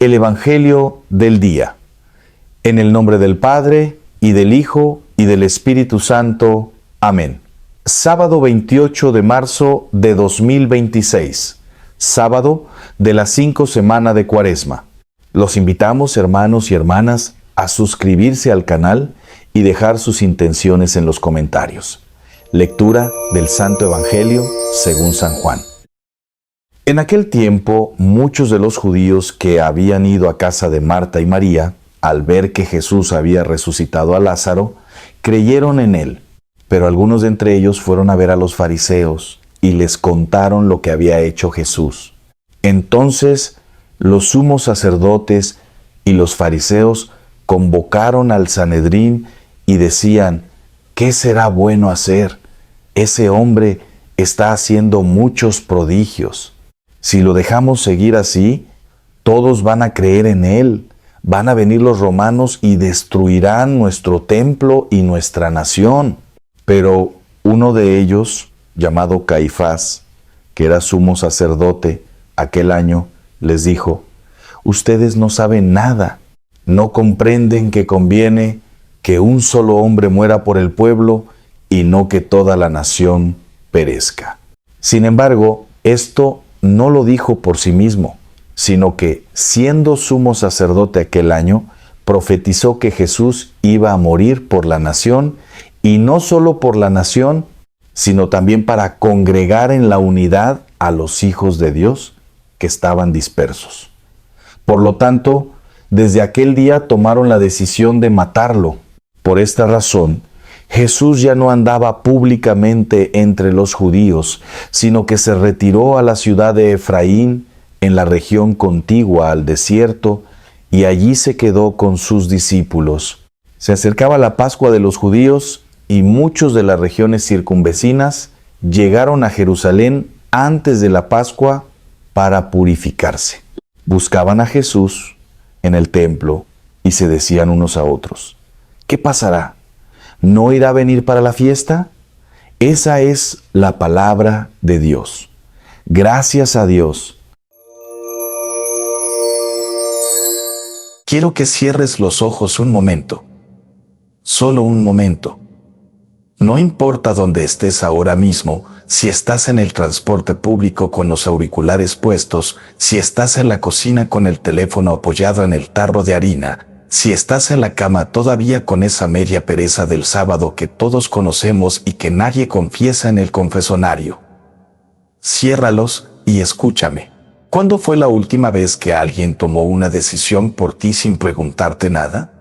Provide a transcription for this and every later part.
El Evangelio del día. En el nombre del Padre, y del Hijo, y del Espíritu Santo. Amén. Sábado 28 de marzo de 2026. Sábado de la 5 semana de Cuaresma. Los invitamos, hermanos y hermanas, a suscribirse al canal y dejar sus intenciones en los comentarios. Lectura del Santo Evangelio según San Juan. En aquel tiempo, muchos de los judíos que habían ido a casa de Marta y María, al ver que Jesús había resucitado a Lázaro, creyeron en él. Pero algunos de entre ellos fueron a ver a los fariseos y les contaron lo que había hecho Jesús. Entonces, los sumos sacerdotes y los fariseos convocaron al Sanedrín y decían: ¿qué será bueno hacer? Ese hombre está haciendo muchos prodigios. Si lo dejamos seguir así, todos van a creer en él. Van a venir los romanos y destruirán nuestro templo y nuestra nación. Pero uno de ellos, llamado Caifás, que era sumo sacerdote aquel año, les dijo: ustedes no saben nada, no comprenden que conviene que un solo hombre muera por el pueblo y no que toda la nación perezca. Sin embargo, esto no lo dijo por sí mismo, sino que, siendo sumo sacerdote aquel año, profetizó que Jesús iba a morir por la nación, y no solo por la nación, sino también para congregar en la unidad a los hijos de Dios que estaban dispersos. Por lo tanto, desde aquel día tomaron la decisión de matarlo. Por esta razón, Jesús ya no andaba públicamente entre los judíos, sino que se retiró a la ciudad de Efraín, en la región contigua al desierto, y allí se quedó con sus discípulos. Se acercaba la Pascua de los judíos, y muchos de las regiones circunvecinas llegaron a Jerusalén antes de la Pascua para purificarse. Buscaban a Jesús en el templo y se decían unos a otros: ¿qué pasará? ¿No irá a venir para la fiesta? Esa es la palabra de Dios. Gracias a Dios. Quiero que cierres los ojos un momento. Solo un momento. No importa dónde estés ahora mismo, si estás en el transporte público con los auriculares puestos, si estás en la cocina con el teléfono apoyado en el tarro de harina, si estás en la cama todavía con esa media pereza del sábado que todos conocemos y que nadie confiesa en el confesionario. Ciérralos y escúchame. ¿Cuándo fue la última vez que alguien tomó una decisión por ti sin preguntarte nada?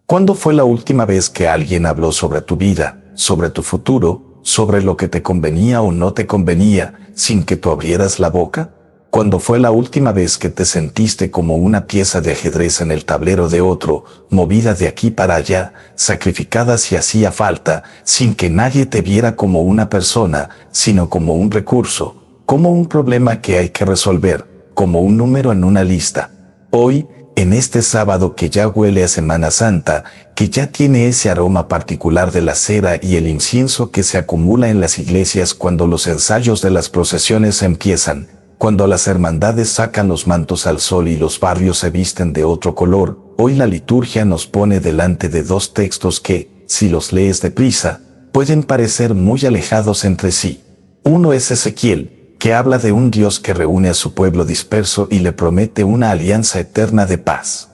¿Cuándo fue la última vez que alguien habló sobre tu vida, sobre tu futuro, sobre lo que te convenía o no te convenía, sin que tú abrieras la boca? ¿Cuándo fue la última vez que te sentiste como una pieza de ajedrez en el tablero de otro, movida de aquí para allá, sacrificada si hacía falta, sin que nadie te viera como una persona, sino como un recurso, como un problema que hay que resolver, como un número en una lista? Hoy, en este sábado que ya huele a Semana Santa, que ya tiene ese aroma particular de la cera y el incienso que se acumula en las iglesias cuando los ensayos de las procesiones empiezan, cuando las hermandades sacan los mantos al sol y los barrios se visten de otro color, hoy la liturgia nos pone delante de dos textos que, si los lees deprisa, pueden parecer muy alejados entre sí. Uno es Ezequiel, que habla de un Dios que reúne a su pueblo disperso y le promete una alianza eterna de paz.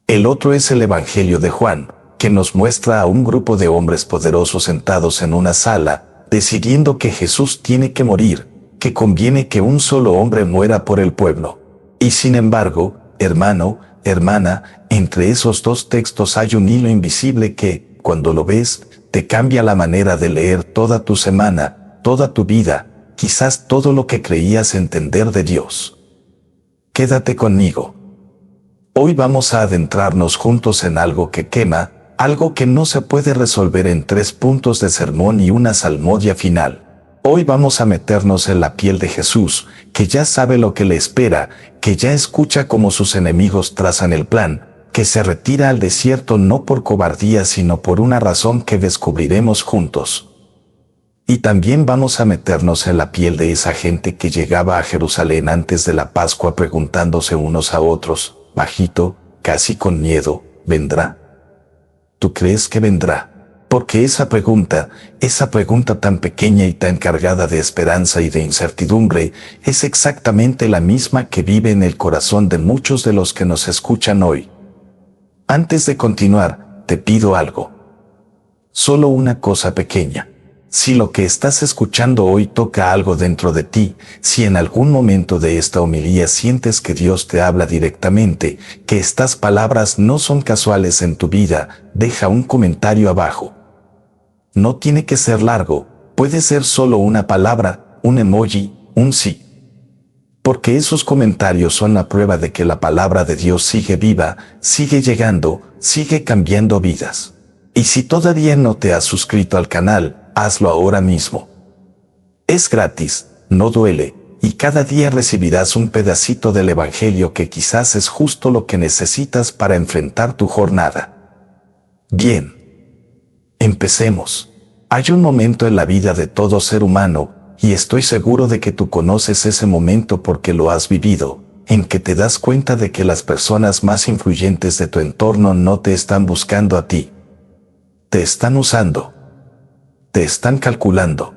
El otro es el Evangelio de Juan, que nos muestra a un grupo de hombres poderosos sentados en una sala, decidiendo que Jesús tiene que morir, que conviene que un solo hombre muera por el pueblo. Y sin embargo, hermano, hermana, entre esos dos textos hay un hilo invisible que, cuando lo ves, te cambia la manera de leer toda tu semana, toda tu vida, quizás todo lo que creías entender de Dios. Quédate conmigo. Hoy vamos a adentrarnos juntos en algo que quema, algo que no se puede resolver en 3 puntos de sermón y una salmodia final. Hoy vamos a meternos en la piel de Jesús, que ya sabe lo que le espera, que ya escucha cómo sus enemigos trazan el plan, que se retira al desierto no por cobardía sino por una razón que descubriremos juntos. Y también vamos a meternos en la piel de esa gente que llegaba a Jerusalén antes de la Pascua preguntándose unos a otros, bajito, casi con miedo, ¿vendrá? ¿Tú crees que vendrá? Porque esa pregunta tan pequeña y tan cargada de esperanza y de incertidumbre, es exactamente la misma que vive en el corazón de muchos de los que nos escuchan hoy. Antes de continuar, te pido algo. Solo una cosa pequeña. Si lo que estás escuchando hoy toca algo dentro de ti, si en algún momento de esta homilía sientes que Dios te habla directamente, que estas palabras no son casuales en tu vida, deja un comentario abajo. No tiene que ser largo, puede ser solo una palabra, un emoji, un sí. Porque esos comentarios son la prueba de que la palabra de Dios sigue viva, sigue llegando, sigue cambiando vidas. Y si todavía no te has suscrito al canal, hazlo ahora mismo. Es gratis, no duele, y cada día recibirás un pedacito del Evangelio que quizás es justo lo que necesitas para enfrentar tu jornada. Bien. Empecemos. Hay un momento en la vida de todo ser humano, y estoy seguro de que tú conoces ese momento porque lo has vivido, en que te das cuenta de que las personas más influyentes de tu entorno no te están buscando a ti. Te están usando. Te están calculando.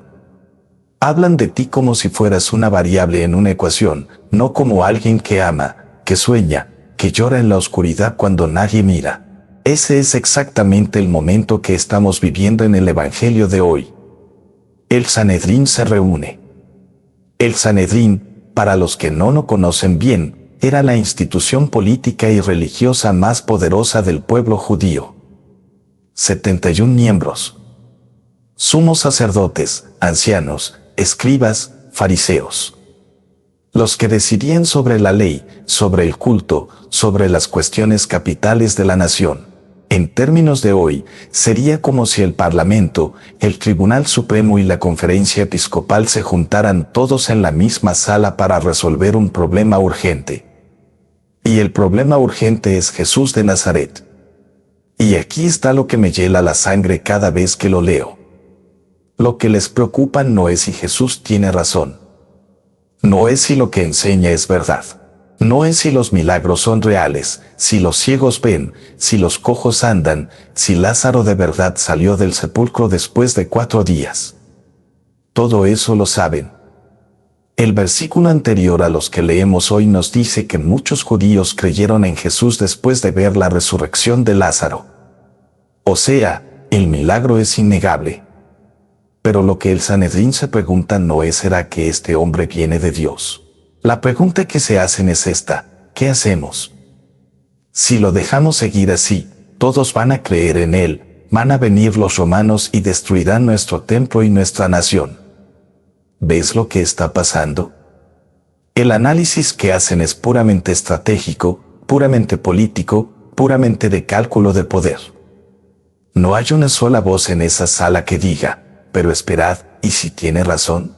Hablan de ti como si fueras una variable en una ecuación, no como alguien que ama, que sueña, que llora en la oscuridad cuando nadie mira. Ese es exactamente el momento que estamos viviendo en el Evangelio de hoy. El Sanedrín se reúne. El Sanedrín, para los que no lo conocen bien, era la institución política y religiosa más poderosa del pueblo judío. 71 miembros. Sumos sacerdotes, ancianos, escribas, fariseos. Los que decidían sobre la ley, sobre el culto, sobre las cuestiones capitales de la nación. En términos de hoy, sería como si el Parlamento, el Tribunal Supremo y la Conferencia Episcopal se juntaran todos en la misma sala para resolver un problema urgente. Y el problema urgente es Jesús de Nazaret. Y aquí está lo que me hiela la sangre cada vez que lo leo. Lo que les preocupa no es si Jesús tiene razón. No es si lo que enseña es verdad. No es si los milagros son reales, si los ciegos ven, si los cojos andan, si Lázaro de verdad salió del sepulcro después de 4 días. Todo eso lo saben. El versículo anterior a los que leemos hoy nos dice que muchos judíos creyeron en Jesús después de ver la resurrección de Lázaro. O sea, el milagro es innegable. Pero lo que el Sanedrín se pregunta no es ¿será que este hombre viene de Dios? La pregunta que se hacen es esta: ¿qué hacemos? Si lo dejamos seguir así, todos van a creer en él, van a venir los romanos y destruirán nuestro templo y nuestra nación. ¿Ves lo que está pasando? El análisis que hacen es puramente estratégico, puramente político, puramente de cálculo de poder. No hay una sola voz en esa sala que diga: pero esperad, ¿y si tiene razón?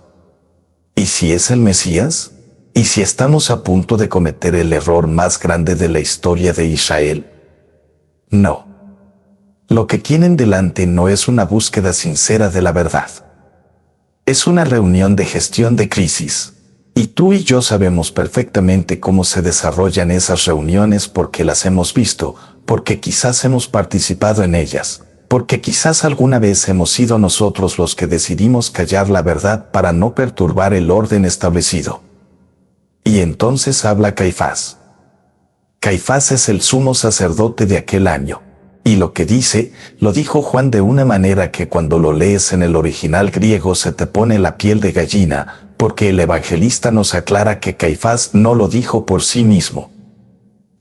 ¿Y si es el Mesías? ¿Y si estamos a punto de cometer el error más grande de la historia de Israel? No. Lo que tienen delante no es una búsqueda sincera de la verdad. Es una reunión de gestión de crisis. Y tú y yo sabemos perfectamente cómo se desarrollan esas reuniones porque las hemos visto, porque quizás hemos participado en ellas. Porque quizás alguna vez hemos sido nosotros los que decidimos callar la verdad para no perturbar el orden establecido. Y entonces habla Caifás. Caifás es el sumo sacerdote de aquel año. Y lo que dice, lo dijo Juan de una manera que cuando lo lees en el original griego se te pone la piel de gallina, porque el evangelista nos aclara que Caifás no lo dijo por sí mismo.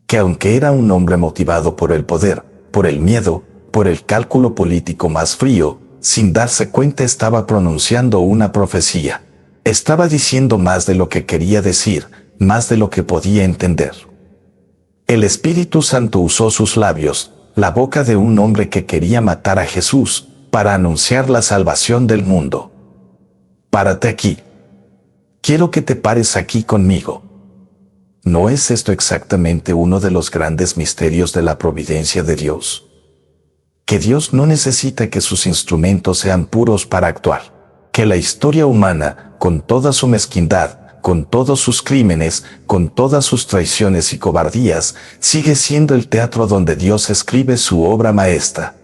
Que aunque era un hombre motivado por el poder, por el miedo, por el cálculo político más frío, sin darse cuenta estaba pronunciando una profecía. Estaba diciendo más de lo que quería decir, más de lo que podía entender. El Espíritu Santo usó sus labios, la boca de un hombre que quería matar a Jesús, para anunciar la salvación del mundo. Párate aquí. Quiero que te pares aquí conmigo. ¿No es esto exactamente uno de los grandes misterios de la providencia de Dios? Que Dios no necesita que sus instrumentos sean puros para actuar. que la historia humana, con toda su mezquindad, con todos sus crímenes, con todas sus traiciones y cobardías, sigue siendo el teatro donde Dios escribe su obra maestra.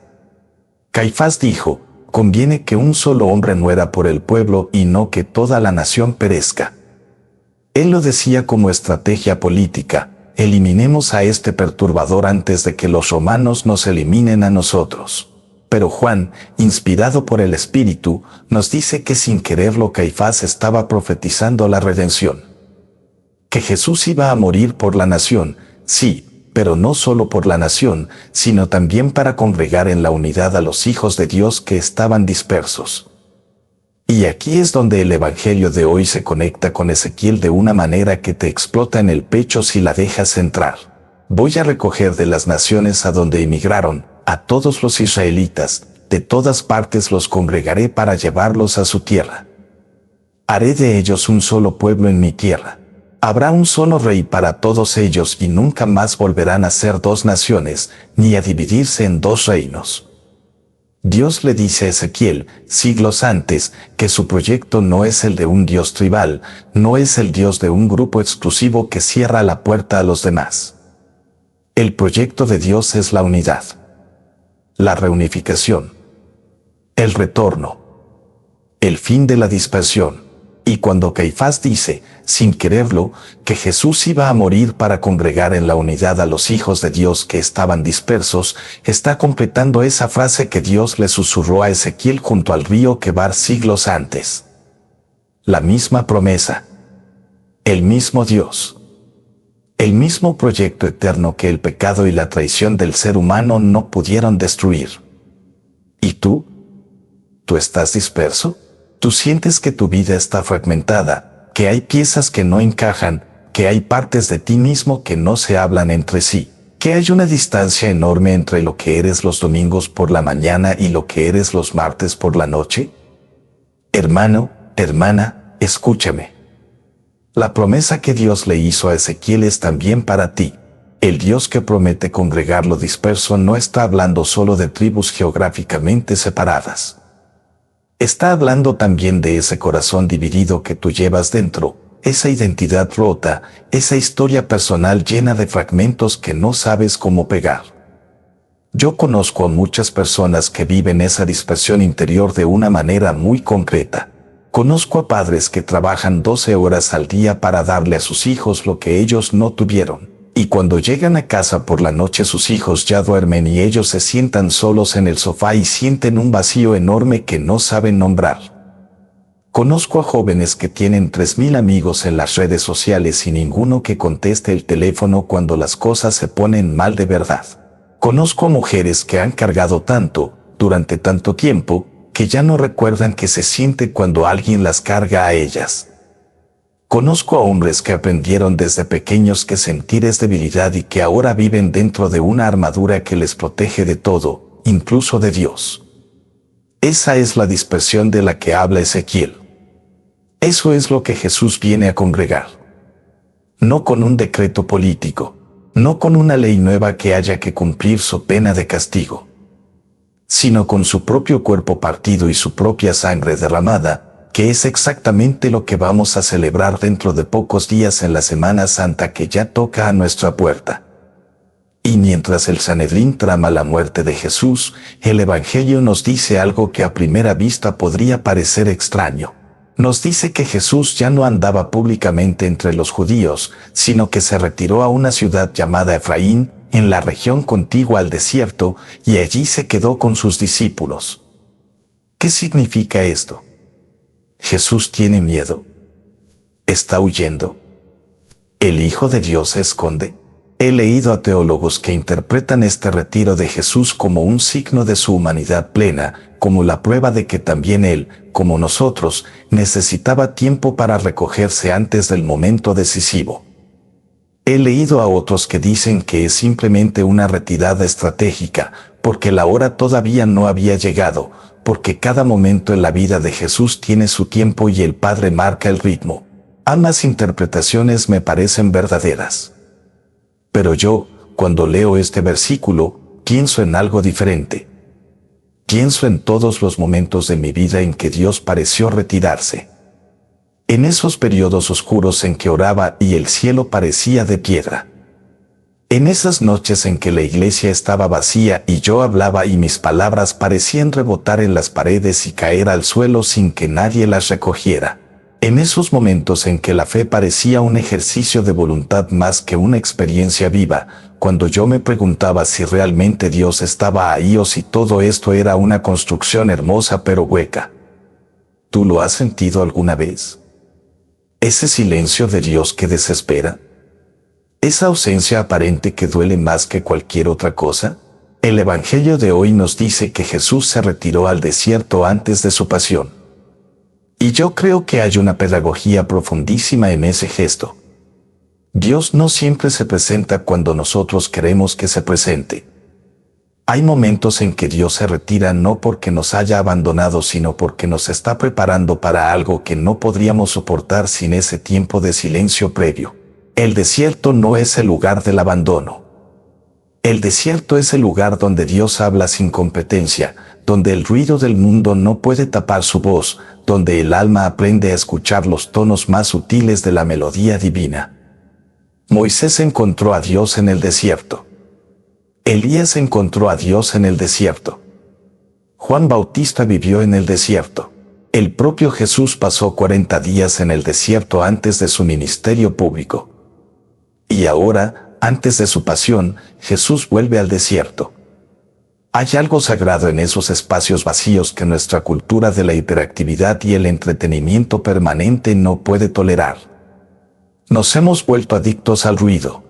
Caifás dijo: conviene que un solo hombre muera por el pueblo y no que toda la nación perezca. Él lo decía como estrategia política: eliminemos a este perturbador antes de que los romanos nos eliminen a nosotros. Pero Juan, inspirado por el Espíritu, nos dice que sin quererlo Caifás estaba profetizando la redención. Que Jesús iba a morir por la nación, sí, pero no solo por la nación, sino también para congregar en la unidad a los hijos de Dios que estaban dispersos. Y aquí es donde el Evangelio de hoy se conecta con Ezequiel de una manera que te explota en el pecho si la dejas entrar. Voy a recoger de las naciones a donde emigraron a todos los israelitas, de todas partes los congregaré para llevarlos a su tierra. Haré de ellos un solo pueblo en mi tierra. Habrá un solo rey para todos ellos y nunca más volverán a ser dos naciones, ni a dividirse en dos reinos. Dios le dice a Ezequiel, siglos antes, que su proyecto no es el de un Dios tribal, no es el Dios de un grupo exclusivo que cierra la puerta a los demás. El proyecto de Dios es la unidad, la reunificación, el retorno, el fin de la dispersión. Y cuando Caifás dice, sin quererlo, que Jesús iba a morir para congregar en la unidad a los hijos de Dios que estaban dispersos, está completando esa frase que Dios le susurró a Ezequiel junto al río Quebar siglos antes. La misma promesa, el mismo Dios, el mismo proyecto eterno que el pecado y la traición del ser humano no pudieron destruir. ¿Y tú? ¿Tú estás disperso? ¿Tú sientes que tu vida está fragmentada, que hay piezas que no encajan, que hay partes de ti mismo que no se hablan entre sí, que hay una distancia enorme entre lo que eres los domingos por la mañana y lo que eres los martes por la noche? Hermano, hermana, escúchame. La promesa que Dios le hizo a Ezequiel es también para ti. El Dios que promete congregar lo disperso no está hablando solo de tribus geográficamente separadas. Está hablando también de ese corazón dividido que tú llevas dentro, esa identidad rota, esa historia personal llena de fragmentos que no sabes cómo pegar. Yo conozco a muchas personas que viven esa dispersión interior de una manera muy concreta. Conozco a padres que trabajan 12 horas al día para darle a sus hijos lo que ellos no tuvieron. Y cuando llegan a casa por la noche sus hijos ya duermen y ellos se sientan solos en el sofá y sienten un vacío enorme que no saben nombrar. Conozco a jóvenes que tienen 3,000 amigos en las redes sociales y ninguno que conteste el teléfono cuando las cosas se ponen mal de verdad. Conozco a mujeres que han cargado tanto, durante tanto tiempo, que ya no recuerdan qué se siente cuando alguien las carga a ellas. Conozco a hombres que aprendieron desde pequeños que sentir es debilidad y que ahora viven dentro de una armadura que les protege de todo, incluso de Dios. Esa es la dispersión de la que habla Ezequiel. Eso es lo que Jesús viene a congregar. No con un decreto político, no con una ley nueva que haya que cumplir su pena de castigo, sino con su propio cuerpo partido y su propia sangre derramada, que es exactamente lo que vamos a celebrar dentro de pocos días en la Semana Santa que ya toca a nuestra puerta. Y mientras el Sanedrín trama la muerte de Jesús, el Evangelio nos dice algo que a primera vista podría parecer extraño. Nos dice que Jesús ya no andaba públicamente entre los judíos, sino que se retiró a una ciudad llamada Efraín, en la región contigua al desierto, y allí se quedó con sus discípulos. ¿Qué significa esto? ¿Jesús tiene miedo? ¿Está huyendo? ¿El Hijo de Dios se esconde? He leído a teólogos que interpretan este retiro de Jesús como un signo de su humanidad plena, como la prueba de que también Él, como nosotros, necesitaba tiempo para recogerse antes del momento decisivo. He leído a otros que dicen que es simplemente una retirada estratégica, porque la hora todavía no había llegado, porque cada momento en la vida de Jesús tiene su tiempo y el Padre marca el ritmo. Ambas interpretaciones me parecen verdaderas. Pero yo, cuando leo este versículo, pienso en algo diferente. Pienso en todos los momentos de mi vida en que Dios pareció retirarse. En esos periodos oscuros en que oraba y el cielo parecía de piedra. En esas noches en que la iglesia estaba vacía y yo hablaba y mis palabras parecían rebotar en las paredes y caer al suelo sin que nadie las recogiera. En esos momentos en que la fe parecía un ejercicio de voluntad más que una experiencia viva, cuando yo me preguntaba si realmente Dios estaba ahí o si todo esto era una construcción hermosa pero hueca. ¿Tú lo has sentido alguna vez? Ese silencio de Dios que desespera. Esa ausencia aparente que duele más que cualquier otra cosa. El Evangelio de hoy nos dice que Jesús se retiró al desierto antes de su pasión. Y yo creo que hay una pedagogía profundísima en ese gesto. Dios no siempre se presenta cuando nosotros queremos que se presente. Hay momentos en que Dios se retira no porque nos haya abandonado, sino porque nos está preparando para algo que no podríamos soportar sin ese tiempo de silencio previo. El desierto no es el lugar del abandono. El desierto es el lugar donde Dios habla sin competencia, donde el ruido del mundo no puede tapar su voz, donde el alma aprende a escuchar los tonos más sutiles de la melodía divina. Moisés encontró a Dios en el desierto. Elías encontró a Dios en el desierto. Juan Bautista vivió en el desierto. El propio Jesús pasó 40 días en el desierto antes de su ministerio público. Y ahora, antes de su pasión, Jesús vuelve al desierto. Hay algo sagrado en esos espacios vacíos que nuestra cultura de la hiperactividad y el entretenimiento permanente no puede tolerar. Nos hemos vuelto adictos al ruido.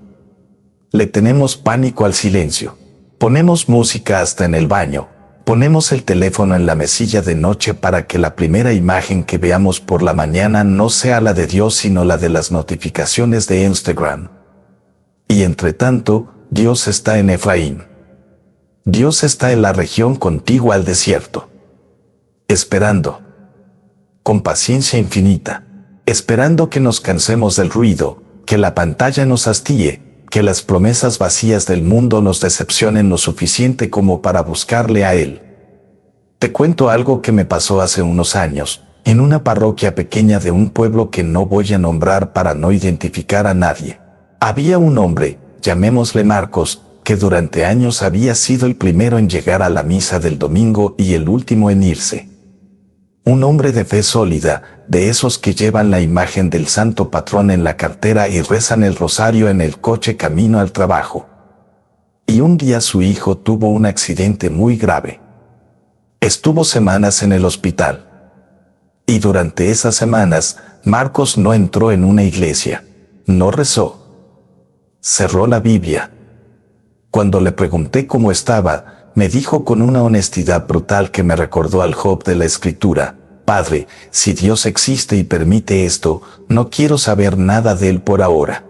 Le tenemos pánico al silencio. Ponemos música hasta en el baño. Ponemos el teléfono en la mesilla de noche para que la primera imagen que veamos por la mañana no sea la de Dios sino la de las notificaciones de Instagram. Y entre tanto, Dios está en Efraín. Dios está en la región contigua al desierto. Esperando. Con paciencia infinita. Esperando que nos cansemos del ruido, que la pantalla nos hastíe, que las promesas vacías del mundo nos decepcionen lo suficiente como para buscarle a Él. Te cuento algo que me pasó hace unos años, en una parroquia pequeña de un pueblo que no voy a nombrar para no identificar a nadie. Había un hombre, llamémosle Marcos, que durante años había sido el primero en llegar a la misa del domingo y el último en irse. Un hombre de fe sólida, de esos que llevan la imagen del santo patrón en la cartera y rezan el rosario en el coche camino al trabajo. Y un día su hijo tuvo un accidente muy grave. Estuvo semanas en el hospital. Y durante esas semanas, Marcos no entró en una iglesia, no rezó. Cerró la Biblia. Cuando le pregunté cómo estaba, me dijo con una honestidad brutal que me recordó al Job de la Escritura: Padre, si Dios existe y permite esto, no quiero saber nada de él por ahora.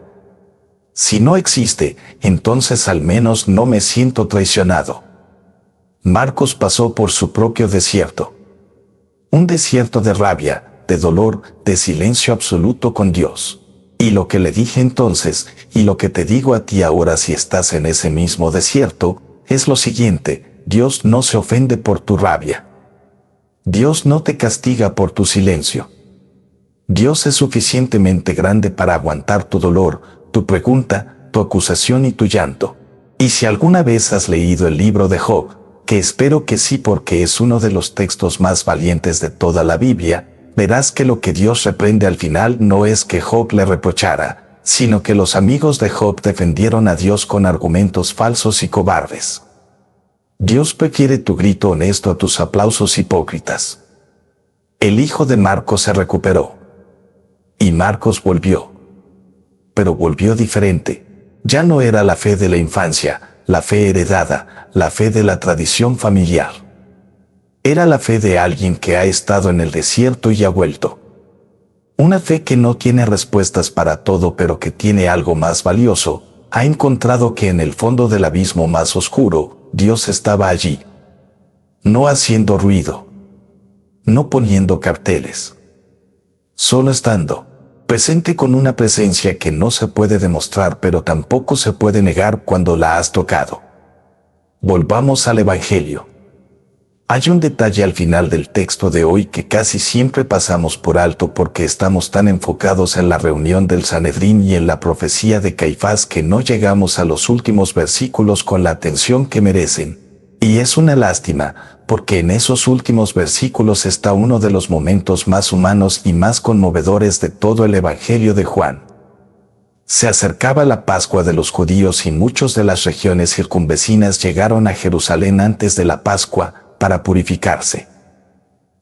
Si no existe, entonces al menos no me siento traicionado. Marcos pasó por su propio desierto. Un desierto de rabia, de dolor, de silencio absoluto con Dios. Y lo que le dije entonces, y lo que te digo a ti ahora si estás en ese mismo desierto, es lo siguiente: Dios no se ofende por tu rabia. Dios no te castiga por tu silencio. Dios es suficientemente grande para aguantar tu dolor, tu pregunta, tu acusación y tu llanto. Y si alguna vez has leído el libro de Job, que espero que sí porque es uno de los textos más valientes de toda la Biblia, verás que lo que Dios reprende al final no es que Job le reprochara, sino que los amigos de Job defendieron a Dios con argumentos falsos y cobardes. Dios prefiere tu grito honesto a tus aplausos hipócritas. El hijo de Marcos se recuperó. Y Marcos volvió. Pero volvió diferente. Ya no era la fe de la infancia, la fe heredada, la fe de la tradición familiar. Era la fe de alguien que ha estado en el desierto y ha vuelto. Una fe que no tiene respuestas para todo, pero que tiene algo más valioso. Ha encontrado que en el fondo del abismo más oscuro, Dios estaba allí. No haciendo ruido. No poniendo carteles. Solo estando. Presente con una presencia que no se puede demostrar pero tampoco se puede negar cuando la has tocado. Volvamos al Evangelio. Hay un detalle al final del texto de hoy que casi siempre pasamos por alto porque estamos tan enfocados en la reunión del Sanedrín y en la profecía de Caifás que no llegamos a los últimos versículos con la atención que merecen. Y es una lástima, porque en esos últimos versículos está uno de los momentos más humanos y más conmovedores de todo el Evangelio de Juan. Se acercaba la Pascua de los judíos y muchos de las regiones circunvecinas llegaron a Jerusalén antes de la Pascua para purificarse.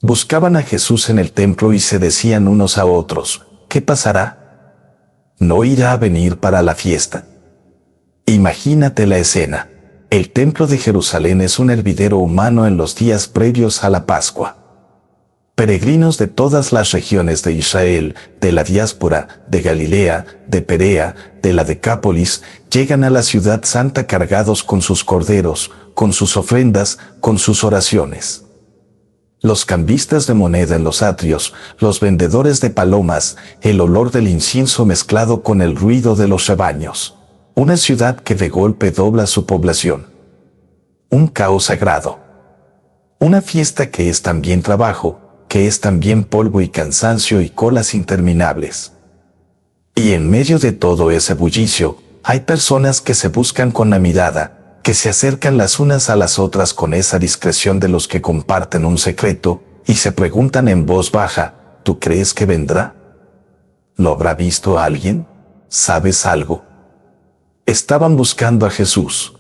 Buscaban a Jesús en el templo y se decían unos a otros, ¿qué pasará? ¿No irá a venir para la fiesta? Imagínate la escena. El templo de Jerusalén es un hervidero humano en los días previos a la Pascua. Peregrinos de todas las regiones de Israel, de la diáspora, de Galilea, de Perea, de la Decápolis, llegan a la ciudad santa cargados con sus corderos, con sus ofrendas, con sus oraciones. Los cambistas de moneda en los atrios, los vendedores de palomas, el olor del incienso mezclado con el ruido de los rebaños. Una ciudad que de golpe dobla su población. Un caos sagrado. Una fiesta que es también trabajo, que es también polvo y cansancio y colas interminables. Y en medio de todo ese bullicio, hay personas que se buscan con la mirada, que se acercan las unas a las otras con esa discreción de los que comparten un secreto, y se preguntan en voz baja, ¿tú crees que vendrá? ¿Lo habrá visto alguien? ¿Sabes algo? Estaban buscando a Jesús.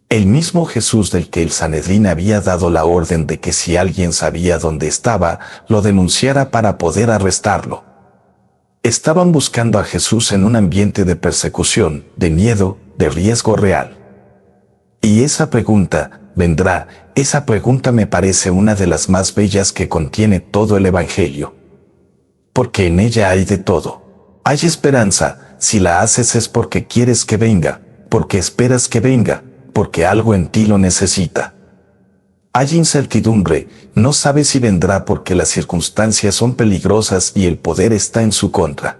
El mismo Jesús del que el Sanedrín había dado la orden de que si alguien sabía dónde estaba, lo denunciara para poder arrestarlo. Estaban buscando a Jesús en un ambiente de persecución, de miedo, de riesgo real. Y esa pregunta, ¿vendrá? Esa pregunta me parece una de las más bellas que contiene todo el Evangelio. Porque en ella hay de todo. Hay esperanza, si la haces es porque quieres que venga, porque esperas que venga, porque algo en ti lo necesita. Hay incertidumbre, no sabes si vendrá porque las circunstancias son peligrosas y el poder está en su contra.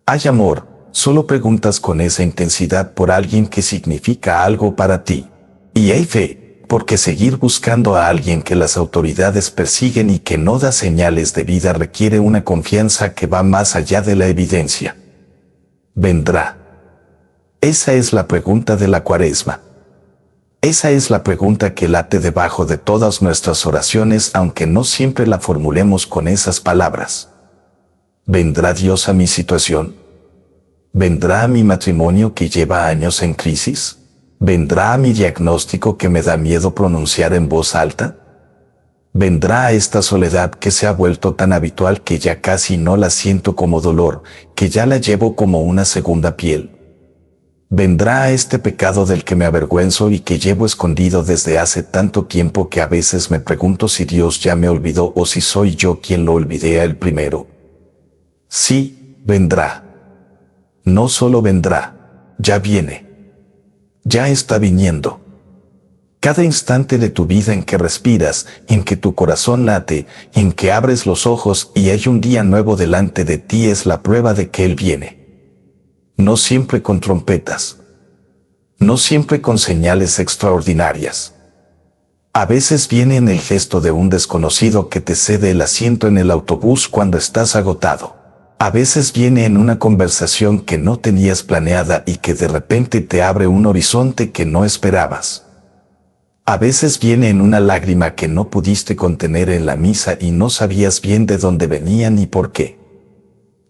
Hay amor, solo preguntas con esa intensidad por alguien que significa algo para ti. Y hay fe, porque seguir buscando a alguien que las autoridades persiguen y que no da señales de vida requiere una confianza que va más allá de la evidencia. ¿Vendrá? Esa es la pregunta de la Cuaresma. Esa es la pregunta que late debajo de todas nuestras oraciones, aunque no siempre la formulemos con esas palabras. ¿Vendrá Dios a mi situación? ¿Vendrá a mi matrimonio que lleva años en crisis? ¿Vendrá a mi diagnóstico que me da miedo pronunciar en voz alta? ¿Vendrá a esta soledad que se ha vuelto tan habitual que ya casi no la siento como dolor, que ya la llevo como una segunda piel? ¿Vendrá a este pecado del que me avergüenzo y que llevo escondido desde hace tanto tiempo que a veces me pregunto si Dios ya me olvidó o si soy yo quien lo olvidé a él primero? Sí, vendrá. No solo vendrá, ya viene. Ya está viniendo. Cada instante de tu vida en que respiras, en que tu corazón late, en que abres los ojos y hay un día nuevo delante de ti es la prueba de que Él viene. No siempre con trompetas. No siempre con señales extraordinarias. A veces viene en el gesto de un desconocido que te cede el asiento en el autobús cuando estás agotado. A veces viene en una conversación que no tenías planeada y que de repente te abre un horizonte que no esperabas. A veces viene en una lágrima que no pudiste contener en la misa y no sabías bien de dónde venía ni por qué.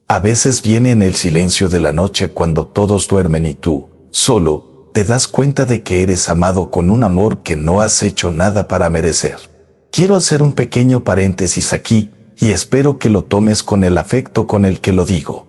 A veces viene en el silencio de la noche cuando todos duermen y tú, solo, te das cuenta de que eres amado con un amor que no has hecho nada para merecer. Quiero hacer un pequeño paréntesis aquí, y espero que lo tomes con el afecto con el que lo digo.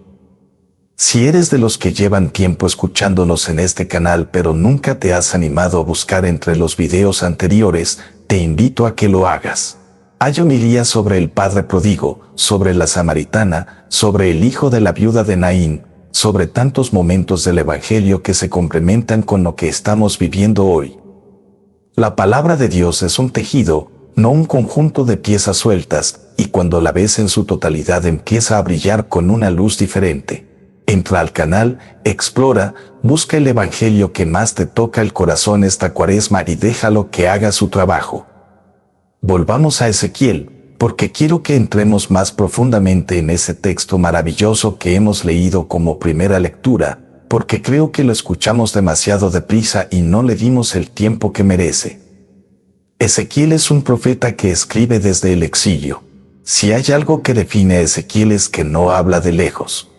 Si eres de los que llevan tiempo escuchándonos en este canal pero nunca te has animado a buscar entre los videos anteriores, te invito a que lo hagas. Hay homilías sobre el Padre Pródigo, sobre la Samaritana, sobre el hijo de la viuda de Naín, sobre tantos momentos del Evangelio que se complementan con lo que estamos viviendo hoy. La palabra de Dios es un tejido, no un conjunto de piezas sueltas, y cuando la ves en su totalidad empieza a brillar con una luz diferente. Entra al canal, explora, busca el Evangelio que más te toca el corazón esta Cuaresma y déjalo que haga su trabajo. Volvamos a Ezequiel, porque quiero que entremos más profundamente en ese texto maravilloso que hemos leído como primera lectura, porque creo que lo escuchamos demasiado deprisa y no le dimos el tiempo que merece. Ezequiel es un profeta que escribe desde el exilio. Si hay algo que define a Ezequiel es que no habla de lejos.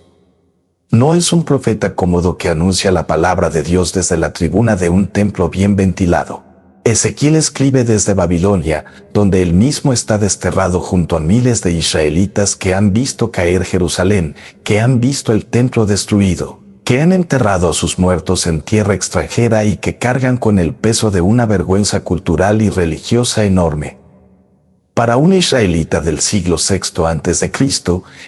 No es un profeta cómodo que anuncia la palabra de Dios desde la tribuna de un templo bien ventilado. Ezequiel escribe desde Babilonia, donde él mismo está desterrado junto a miles de israelitas que han visto caer Jerusalén, que han visto el templo destruido, que han enterrado a sus muertos en tierra extranjera y que cargan con el peso de una vergüenza cultural y religiosa enorme. Para un israelita del siglo VI a.C.,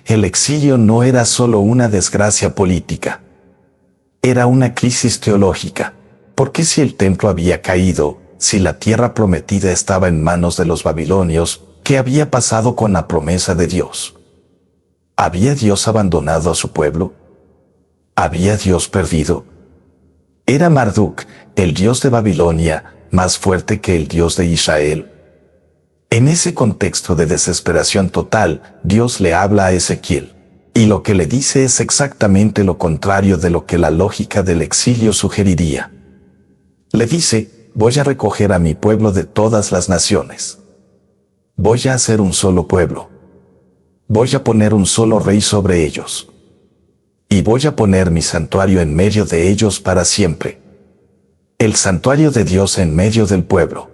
el exilio no era solo una desgracia política. Era una crisis teológica, porque si el templo había caído, si la tierra prometida estaba en manos de los babilonios, ¿qué había pasado con la promesa de Dios? ¿Había Dios abandonado a su pueblo? ¿Había Dios perdido? ¿Era Marduk, el dios de Babilonia, más fuerte que el Dios de Israel? En ese contexto de desesperación total, Dios le habla a Ezequiel, y lo que le dice es exactamente lo contrario de lo que la lógica del exilio sugeriría. Le dice: voy a recoger a mi pueblo de todas las naciones. Voy a hacer un solo pueblo. Voy a poner un solo rey sobre ellos. Y voy a poner mi santuario en medio de ellos para siempre. El santuario de Dios en medio del pueblo.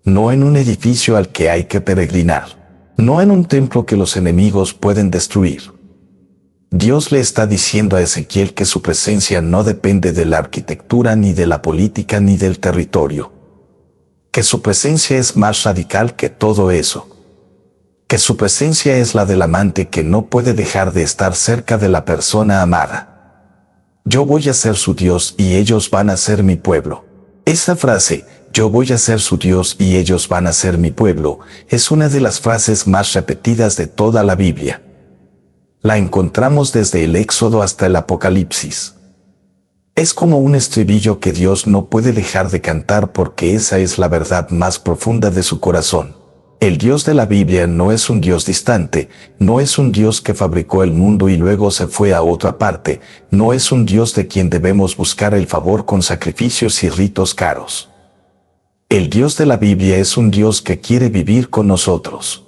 No en un edificio al que hay que peregrinar. No en un templo que los enemigos pueden destruir. Dios le está diciendo a Ezequiel que su presencia no depende de la arquitectura, ni de la política, ni del territorio. Que su presencia es más radical que todo eso. Que su presencia es la del amante que no puede dejar de estar cerca de la persona amada. Yo voy a ser su Dios y ellos van a ser mi pueblo. Esa frase, yo voy a ser su Dios y ellos van a ser mi pueblo, es una de las frases más repetidas de toda la Biblia. La encontramos desde el Éxodo hasta el Apocalipsis. Es como un estribillo que Dios no puede dejar de cantar porque esa es la verdad más profunda de su corazón. El Dios de la Biblia no es un Dios distante, no es un Dios que fabricó el mundo y luego se fue a otra parte, no es un Dios de quien debemos buscar el favor con sacrificios y ritos caros. El Dios de la Biblia es un Dios que quiere vivir con nosotros.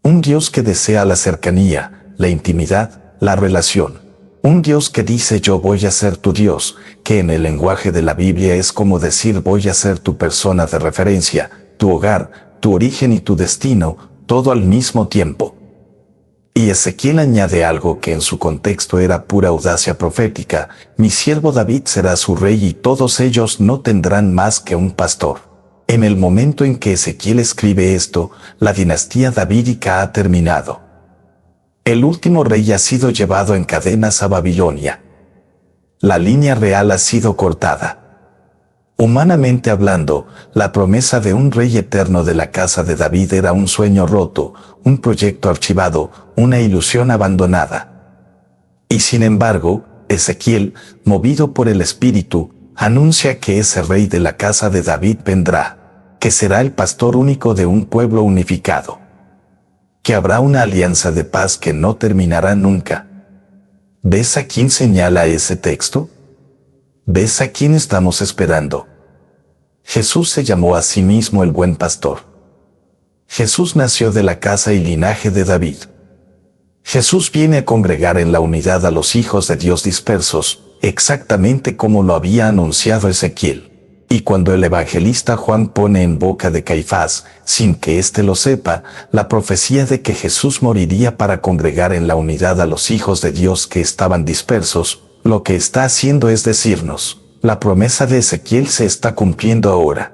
Un Dios que desea la cercanía, la intimidad, la relación. Un Dios que dice yo voy a ser tu Dios, que en el lenguaje de la Biblia es como decir voy a ser tu persona de referencia, tu hogar, tu origen y tu destino, todo al mismo tiempo. Y Ezequiel añade algo que en su contexto era pura audacia profética: mi siervo David será su rey y todos ellos no tendrán más que un pastor. En el momento en que Ezequiel escribe esto, la dinastía davídica ha terminado. El último rey ha sido llevado en cadenas a Babilonia. La línea real ha sido cortada. Humanamente hablando, la promesa de un rey eterno de la casa de David era un sueño roto, un proyecto archivado, una ilusión abandonada. Y sin embargo, Ezequiel, movido por el Espíritu, anuncia que ese rey de la casa de David vendrá, que será el pastor único de un pueblo unificado, que habrá una alianza de paz que no terminará nunca. ¿Ves a quién señala ese texto? ¿Ves a quién estamos esperando? Jesús se llamó a sí mismo el buen pastor. Jesús nació de la casa y linaje de David. Jesús viene a congregar en la unidad a los hijos de Dios dispersos, exactamente como lo había anunciado Ezequiel. Y cuando el evangelista Juan pone en boca de Caifás, sin que éste lo sepa, la profecía de que Jesús moriría para congregar en la unidad a los hijos de Dios que estaban dispersos, lo que está haciendo es decirnos: la promesa de Ezequiel se está cumpliendo ahora.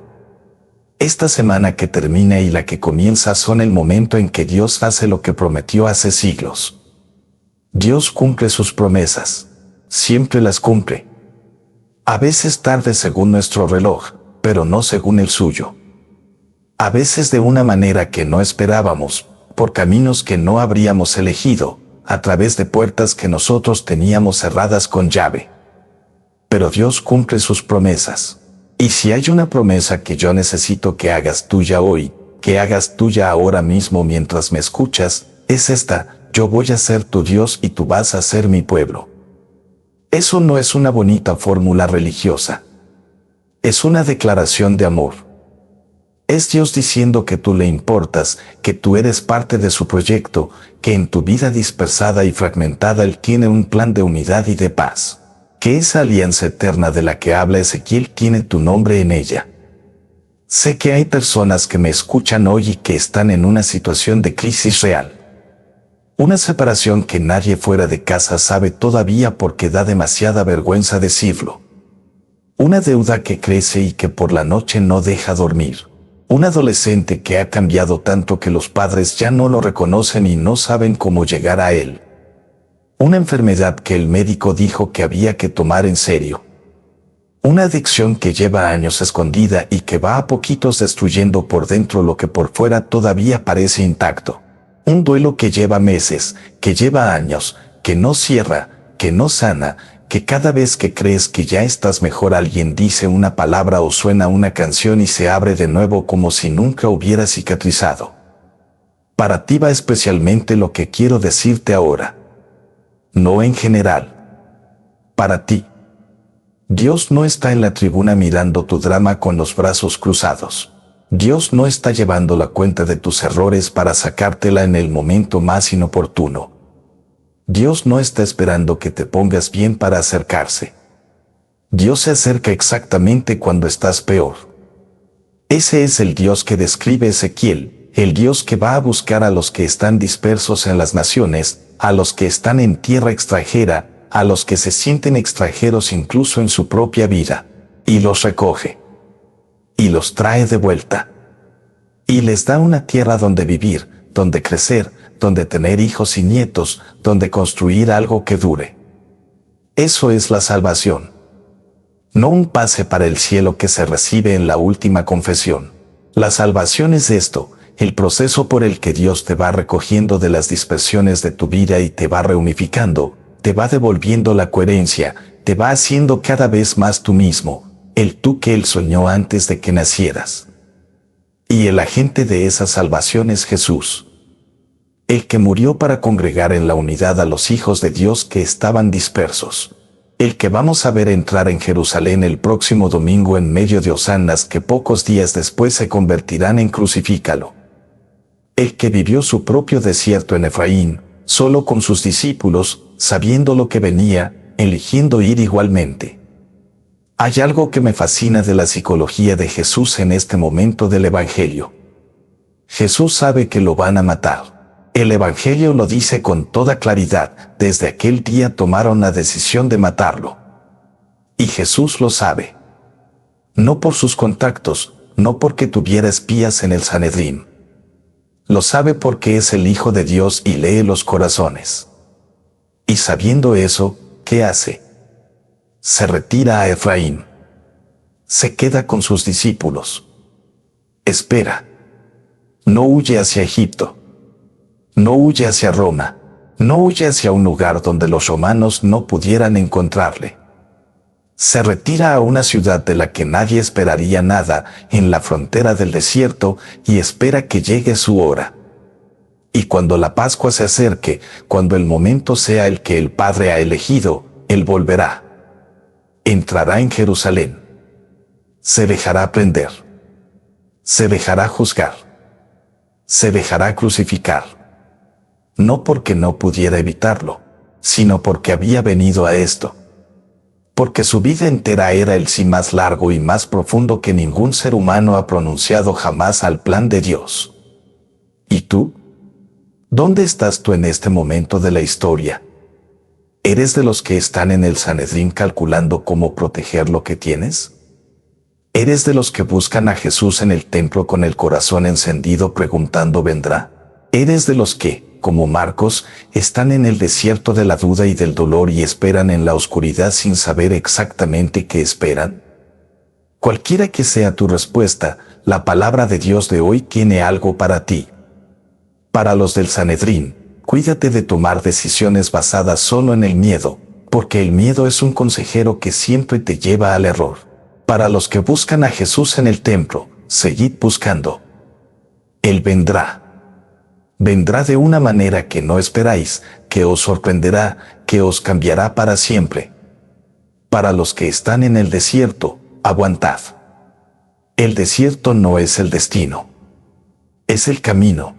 Esta semana que termina y la que comienza son el momento en que Dios hace lo que prometió hace siglos. Dios cumple sus promesas. Siempre las cumple. A veces tarde según nuestro reloj, pero no según el suyo. A veces de una manera que no esperábamos, por caminos que no habríamos elegido, a través de puertas que nosotros teníamos cerradas con llave. Pero Dios cumple sus promesas. Y si hay una promesa que yo necesito que hagas tuya hoy, que hagas tuya ahora mismo mientras me escuchas, es esta: yo voy a ser tu Dios y tú vas a ser mi pueblo. Eso no es una bonita fórmula religiosa. Es una declaración de amor. Es Dios diciendo que tú le importas, que tú eres parte de su proyecto, que en tu vida dispersada y fragmentada Él tiene un plan de unidad y de paz, que esa alianza eterna de la que habla Ezequiel tiene tu nombre en ella. Sé que hay personas que me escuchan hoy y que están en una situación de crisis real. Una separación que nadie fuera de casa sabe todavía porque da demasiada vergüenza decirlo. Una deuda que crece y que por la noche no deja dormir. Un adolescente que ha cambiado tanto que los padres ya no lo reconocen y no saben cómo llegar a él. Una enfermedad que el médico dijo que había que tomar en serio. Una adicción que lleva años escondida y que va a poquitos destruyendo por dentro lo que por fuera todavía parece intacto. Un duelo que lleva meses, que lleva años, que no cierra, que no sana, que cada vez que crees que ya estás mejor alguien dice una palabra o suena una canción y se abre de nuevo como si nunca hubiera cicatrizado. Para ti va especialmente lo que quiero decirte ahora. No en general. Para ti. Dios no está en la tribuna mirando tu drama con los brazos cruzados. Dios no está llevando la cuenta de tus errores para sacártela en el momento más inoportuno. Dios no está esperando que te pongas bien para acercarse. Dios se acerca exactamente cuando estás peor. Ese es el Dios que describe Ezequiel, el Dios que va a buscar a los que están dispersos en las naciones, a los que están en tierra extranjera, a los que se sienten extranjeros incluso en su propia vida, y los recoge. Y los trae de vuelta. Y les da una tierra donde vivir, donde crecer, donde tener hijos y nietos, donde construir algo que dure. Eso es la salvación. No un pase para el cielo que se recibe en la última confesión. La salvación es esto, el proceso por el que Dios te va recogiendo de las dispersiones de tu vida y te va reunificando, te va devolviendo la coherencia, te va haciendo cada vez más tú mismo, el tú que Él soñó antes de que nacieras. Y el agente de esa salvación es Jesús. El que murió para congregar en la unidad a los hijos de Dios que estaban dispersos. El que vamos a ver entrar en Jerusalén el próximo domingo en medio de hosanas que pocos días después se convertirán en crucifícalo. El que vivió su propio desierto en Efraín, solo con sus discípulos, sabiendo lo que venía, eligiendo ir igualmente. Hay algo que me fascina de la psicología de Jesús en este momento del Evangelio. Jesús sabe que lo van a matar. El Evangelio lo dice con toda claridad, desde aquel día tomaron la decisión de matarlo. Y Jesús lo sabe. No por sus contactos, no porque tuviera espías en el Sanedrín. Lo sabe porque es el Hijo de Dios y lee los corazones. Y sabiendo eso, ¿qué hace? Se retira a Efraín. Se queda con sus discípulos. Espera. No huye hacia Egipto. No huye hacia Roma. No huye hacia un lugar donde los romanos no pudieran encontrarle. Se retira a una ciudad de la que nadie esperaría nada, en la frontera del desierto, y espera que llegue su hora. Y cuando la Pascua se acerque, cuando el momento sea el que el Padre ha elegido, Él volverá. Entrará en Jerusalén. Se dejará prender. Se dejará juzgar. Se dejará crucificar. No porque no pudiera evitarlo, sino porque había venido a esto. Porque su vida entera era el sí más largo y más profundo que ningún ser humano ha pronunciado jamás al plan de Dios. ¿Y tú? ¿Dónde estás tú en este momento de la historia? ¿Eres de los que están en el Sanedrín calculando cómo proteger lo que tienes? ¿Eres de los que buscan a Jesús en el templo con el corazón encendido preguntando ¿vendrá? ¿Eres de los que, como Marcos, están en el desierto de la duda y del dolor y esperan en la oscuridad sin saber exactamente qué esperan? Cualquiera que sea tu respuesta, la palabra de Dios de hoy tiene algo para ti. Para los del Sanedrín, cuídate de tomar decisiones basadas solo en el miedo, porque el miedo es un consejero que siempre te lleva al error. Para los que buscan a Jesús en el templo, seguid buscando. Él vendrá. Vendrá de una manera que no esperáis, que os sorprenderá, que os cambiará para siempre. Para los que están en el desierto, aguantad. El desierto no es el destino. Es el camino.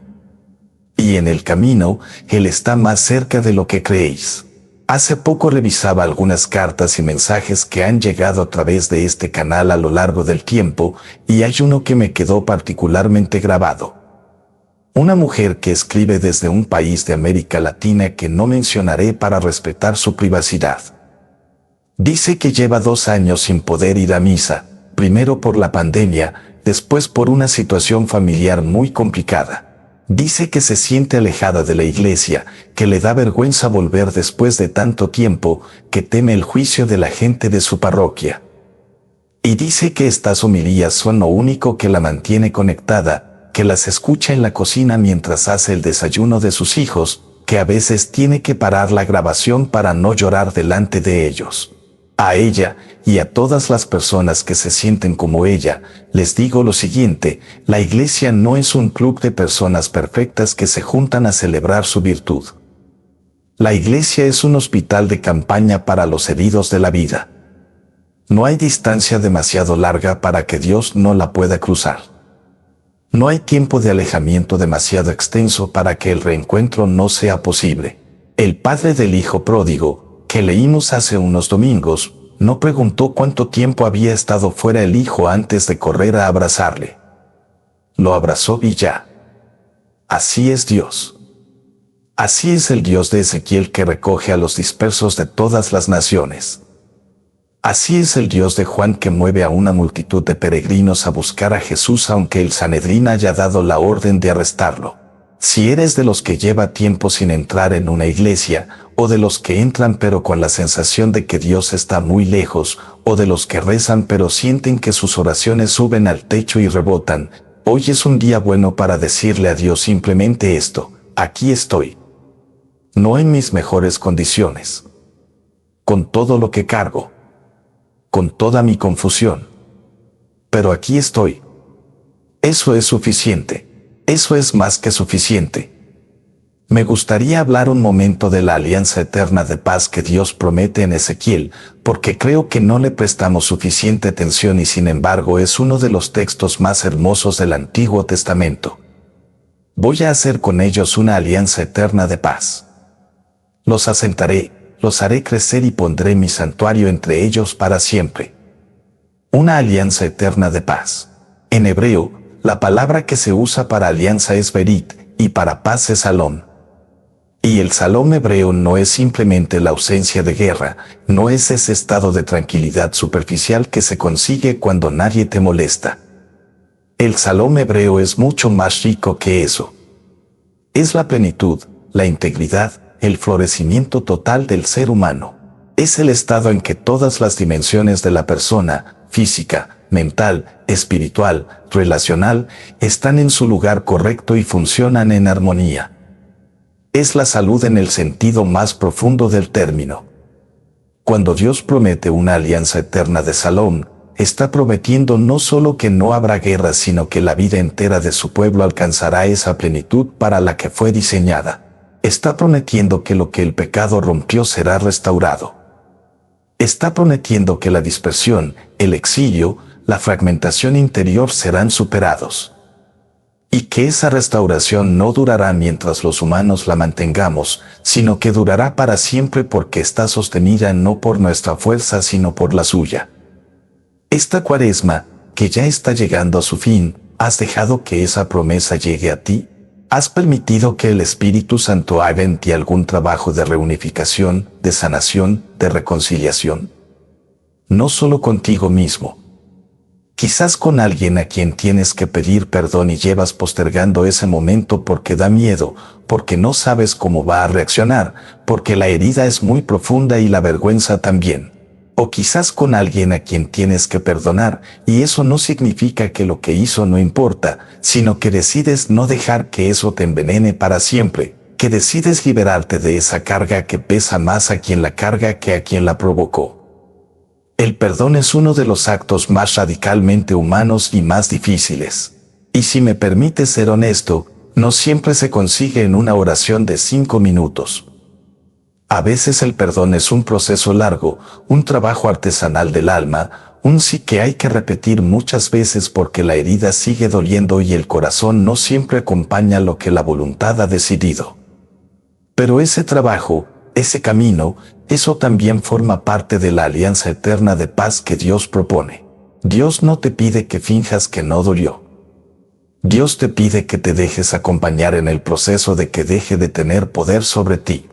Y en el camino, Él está más cerca de lo que creéis. Hace poco revisaba algunas cartas y mensajes que han llegado a través de este canal a lo largo del tiempo, y hay uno que me quedó particularmente grabado. Una mujer que escribe desde un país de América Latina que no mencionaré para respetar su privacidad. Dice que lleva 2 años sin poder ir a misa, primero por la pandemia, después por una situación familiar muy complicada. Dice que se siente alejada de la iglesia, que le da vergüenza volver después de tanto tiempo, que teme el juicio de la gente de su parroquia. Y dice que estas homilías son lo único que la mantiene conectada, que las escucha en la cocina mientras hace el desayuno de sus hijos, que a veces tiene que parar la grabación para no llorar delante de ellos. A ella y a todas las personas que se sienten como ella, les digo lo siguiente: la iglesia no es un club de personas perfectas que se juntan a celebrar su virtud. La iglesia es un hospital de campaña para los heridos de la vida. No hay distancia demasiado larga para que Dios no la pueda cruzar. No hay tiempo de alejamiento demasiado extenso para que el reencuentro no sea posible. El padre del hijo pródigo, que leímos hace unos domingos, no preguntó cuánto tiempo había estado fuera el hijo antes de correr a abrazarle. Lo abrazó y ya. Así es Dios. Así es el Dios de Ezequiel, que recoge a los dispersos de todas las naciones. Así es el Dios de Juan, que mueve a una multitud de peregrinos a buscar a Jesús aunque el Sanedrín haya dado la orden de arrestarlo. Si eres de los que lleva tiempo sin entrar en una iglesia, o de los que entran pero con la sensación de que Dios está muy lejos, o de los que rezan pero sienten que sus oraciones suben al techo y rebotan, hoy es un día bueno para decirle a Dios simplemente esto: aquí estoy. No en mis mejores condiciones. Con todo lo que cargo. Con toda mi confusión. Pero aquí estoy. Eso es suficiente. Eso es más que suficiente. Me gustaría hablar un momento de la alianza eterna de paz que Dios promete en Ezequiel, porque creo que no le prestamos suficiente atención y sin embargo es uno de los textos más hermosos del Antiguo Testamento. Voy a hacer con ellos una alianza eterna de paz. Los asentaré, los haré crecer y pondré mi santuario entre ellos para siempre. Una alianza eterna de paz. En hebreo, la palabra que se usa para alianza es berit, y para paz es salón. Y el salón hebreo no es simplemente la ausencia de guerra, no es ese estado de tranquilidad superficial que se consigue cuando nadie te molesta. El salón hebreo es mucho más rico que eso. Es la plenitud, la integridad, el florecimiento total del ser humano. Es el estado en que todas las dimensiones de la persona, física, mental, espiritual, relacional, están en su lugar correcto y funcionan en armonía. Es la salud en el sentido más profundo del término. Cuando Dios promete una alianza eterna de Salón, está prometiendo no solo que no habrá guerra, sino que la vida entera de su pueblo alcanzará esa plenitud para la que fue diseñada. Está prometiendo que lo que el pecado rompió será restaurado. Está prometiendo que la dispersión, el exilio, la fragmentación interior serán superados. Y que esa restauración no durará mientras los humanos la mantengamos, sino que durará para siempre porque está sostenida no por nuestra fuerza sino por la suya. Esta Cuaresma, que ya está llegando a su fin, ¿has dejado que esa promesa llegue a ti? ¿Has permitido que el Espíritu Santo haga en ti algún trabajo de reunificación, de sanación, de reconciliación? No solo contigo mismo. Quizás con alguien a quien tienes que pedir perdón y llevas postergando ese momento porque da miedo, porque no sabes cómo va a reaccionar, porque la herida es muy profunda y la vergüenza también. O quizás con alguien a quien tienes que perdonar, y eso no significa que lo que hizo no importa, sino que decides no dejar que eso te envenene para siempre, que decides liberarte de esa carga que pesa más a quien la carga que a quien la provocó. El perdón es uno de los actos más radicalmente humanos y más difíciles. Y si me permite ser honesto, no siempre se consigue en una oración de 5 minutos. A veces el perdón es un proceso largo, un trabajo artesanal del alma, un sí que hay que repetir muchas veces porque la herida sigue doliendo y el corazón no siempre acompaña lo que la voluntad ha decidido. Pero ese trabajo, ese camino, eso también forma parte de la alianza eterna de paz que Dios propone. Dios no te pide que finjas que no dolió. Dios te pide que te dejes acompañar en el proceso de que deje de tener poder sobre ti.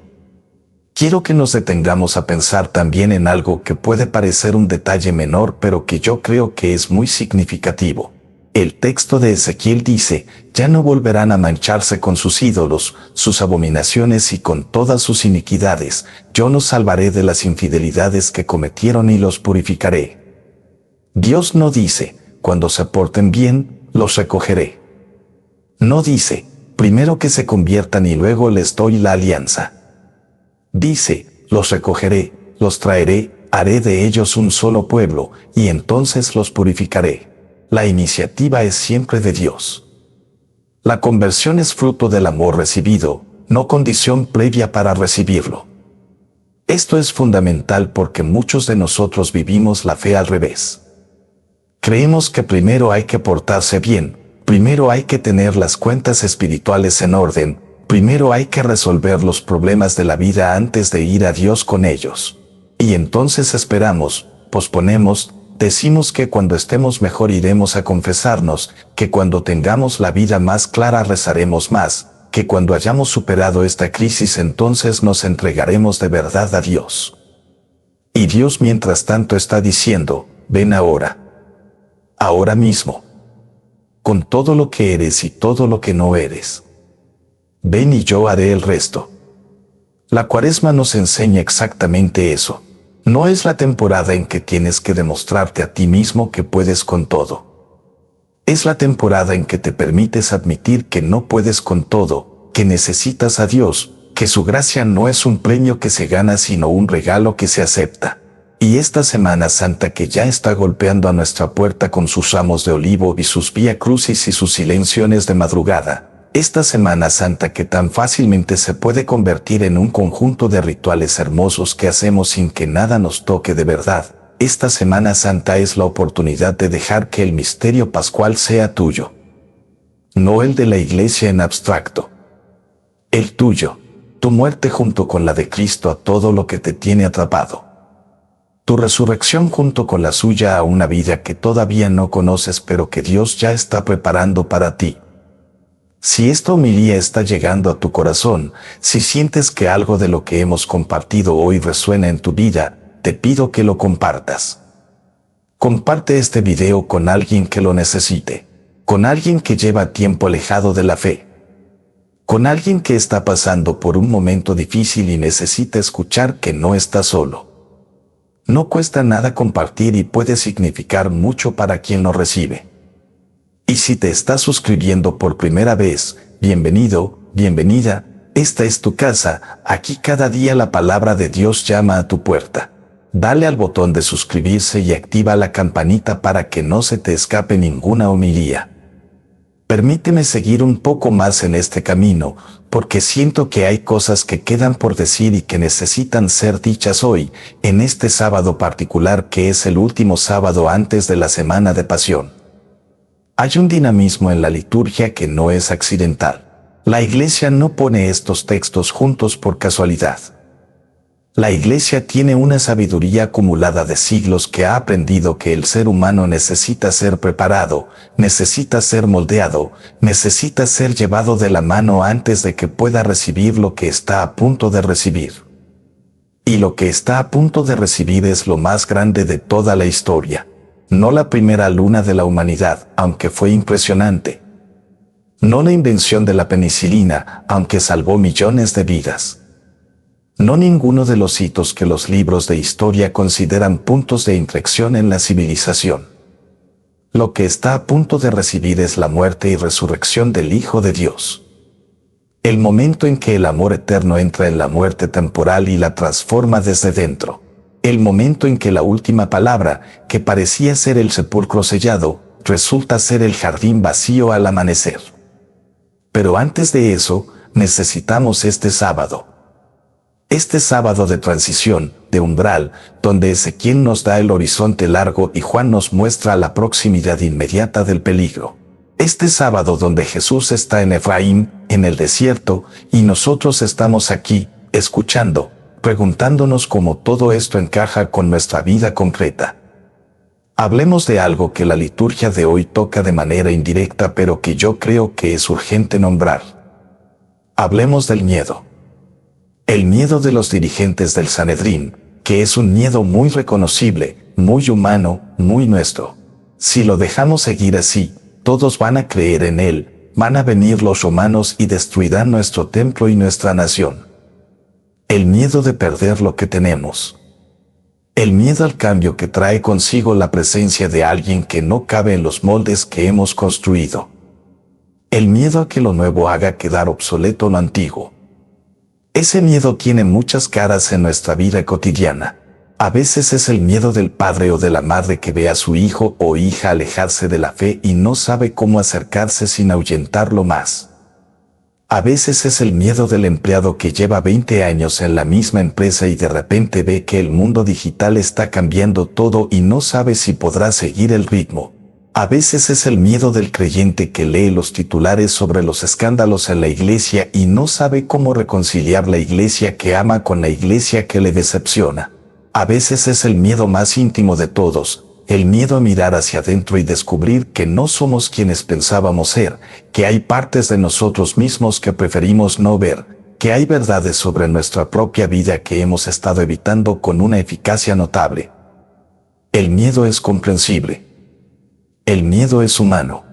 Quiero que nos detengamos a pensar también en algo que puede parecer un detalle menor, pero que yo creo que es muy significativo. El texto de Ezequiel dice, ya no volverán a mancharse con sus ídolos, sus abominaciones y con todas sus iniquidades. Yo los salvaré de las infidelidades que cometieron y los purificaré. Dios no dice, cuando se porten bien, los recogeré. No dice, primero que se conviertan y luego les doy la alianza. Dice, los recogeré, los traeré, haré de ellos un solo pueblo, y entonces los purificaré. La iniciativa es siempre de Dios. La conversión es fruto del amor recibido, no condición previa para recibirlo. Esto es fundamental porque muchos de nosotros vivimos la fe al revés. Creemos que primero hay que portarse bien, primero hay que tener las cuentas espirituales en orden, primero hay que resolver los problemas de la vida antes de ir a Dios con ellos. Y entonces esperamos, posponemos, decimos que cuando estemos mejor iremos a confesarnos, que cuando tengamos la vida más clara rezaremos más, que cuando hayamos superado esta crisis entonces nos entregaremos de verdad a Dios. Y Dios mientras tanto está diciendo, ven ahora. Ahora mismo. Con todo lo que eres y todo lo que no eres. Ven y yo haré el resto. La Cuaresma nos enseña exactamente eso. No es la temporada en que tienes que demostrarte a ti mismo que puedes con todo. Es la temporada en que te permites admitir que no puedes con todo, que necesitas a Dios, que su gracia no es un premio que se gana sino un regalo que se acepta. Y esta Semana Santa que ya está golpeando a nuestra puerta con sus ramos de olivo y sus vía crucis y sus silenciones de madrugada, esta Semana Santa que tan fácilmente se puede convertir en un conjunto de rituales hermosos que hacemos sin que nada nos toque de verdad, esta Semana Santa es la oportunidad de dejar que el misterio pascual sea tuyo. No el de la Iglesia en abstracto. El tuyo, tu muerte junto con la de Cristo a todo lo que te tiene atrapado. Tu resurrección junto con la suya a una vida que todavía no conoces pero que Dios ya está preparando para ti. Si esta homilía está llegando a tu corazón, si sientes que algo de lo que hemos compartido hoy resuena en tu vida, te pido que lo compartas. Comparte este video con alguien que lo necesite, con alguien que lleva tiempo alejado de la fe, con alguien que está pasando por un momento difícil y necesita escuchar que no está solo. No cuesta nada compartir y puede significar mucho para quien lo recibe. Y si te estás suscribiendo por primera vez, bienvenido, bienvenida, esta es tu casa, aquí cada día la palabra de Dios llama a tu puerta. Dale al botón de suscribirse y activa la campanita para que no se te escape ninguna homilía. Permíteme seguir un poco más en este camino, porque siento que hay cosas que quedan por decir y que necesitan ser dichas hoy, en este sábado particular que es el último sábado antes de la Semana de Pasión. Hay un dinamismo en la liturgia que no es accidental. La Iglesia no pone estos textos juntos por casualidad. La Iglesia tiene una sabiduría acumulada de siglos que ha aprendido que el ser humano necesita ser preparado, necesita ser moldeado, necesita ser llevado de la mano antes de que pueda recibir lo que está a punto de recibir. Y lo que está a punto de recibir es lo más grande de toda la historia. No la primera luna de la humanidad, aunque fue impresionante. No la invención de la penicilina, aunque salvó millones de vidas. No ninguno de los hitos que los libros de historia consideran puntos de inflexión en la civilización. Lo que está a punto de recibir es la muerte y resurrección del Hijo de Dios. El momento en que el amor eterno entra en la muerte temporal y la transforma desde dentro. El momento en que la última palabra, que parecía ser el sepulcro sellado, resulta ser el jardín vacío al amanecer. Pero antes de eso, necesitamos este sábado. Este sábado de transición, de umbral, donde Ezequiel nos da el horizonte largo y Juan nos muestra la proximidad inmediata del peligro. Este sábado donde Jesús está en Efraín, en el desierto, y nosotros estamos aquí, escuchando, preguntándonos cómo todo esto encaja con nuestra vida concreta. Hablemos de algo que la liturgia de hoy toca de manera indirecta, pero que yo creo que es urgente nombrar. Hablemos del miedo. El miedo de los dirigentes del Sanedrín, que es un miedo muy reconocible, muy humano, muy nuestro. Si lo dejamos seguir así, todos van a creer en él, van a venir los romanos y destruirán nuestro templo y nuestra nación. El miedo de perder lo que tenemos. El miedo al cambio que trae consigo la presencia de alguien que no cabe en los moldes que hemos construido. El miedo a que lo nuevo haga quedar obsoleto lo antiguo. Ese miedo tiene muchas caras en nuestra vida cotidiana. A veces es el miedo del padre o de la madre que ve a su hijo o hija alejarse de la fe y no sabe cómo acercarse sin ahuyentarlo más. A veces es el miedo del empleado que lleva 20 años en la misma empresa y de repente ve que el mundo digital está cambiando todo y no sabe si podrá seguir el ritmo. A veces es el miedo del creyente que lee los titulares sobre los escándalos en la iglesia y no sabe cómo reconciliar la iglesia que ama con la iglesia que le decepciona. A veces es el miedo más íntimo de todos, el miedo a mirar hacia adentro y descubrir que no somos quienes pensábamos ser, que hay partes de nosotros mismos que preferimos no ver, que hay verdades sobre nuestra propia vida que hemos estado evitando con una eficacia notable. El miedo es comprensible. El miedo es humano.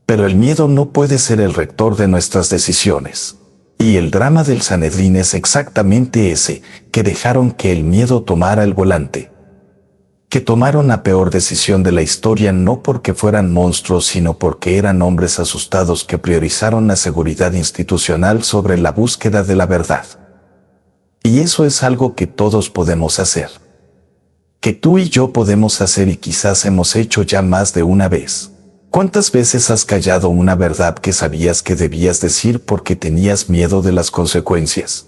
Pero el miedo no puede ser el rector de nuestras decisiones. Y el drama del Sanedrín es exactamente ese, que dejaron que el miedo tomara el volante. Que tomaron la peor decisión de la historia no porque fueran monstruos, sino porque eran hombres asustados que priorizaron la seguridad institucional sobre la búsqueda de la verdad. Y eso es algo que todos podemos hacer. Que tú y yo podemos hacer y quizás hemos hecho ya más de una vez. ¿Cuántas veces has callado una verdad que sabías que debías decir porque tenías miedo de las consecuencias?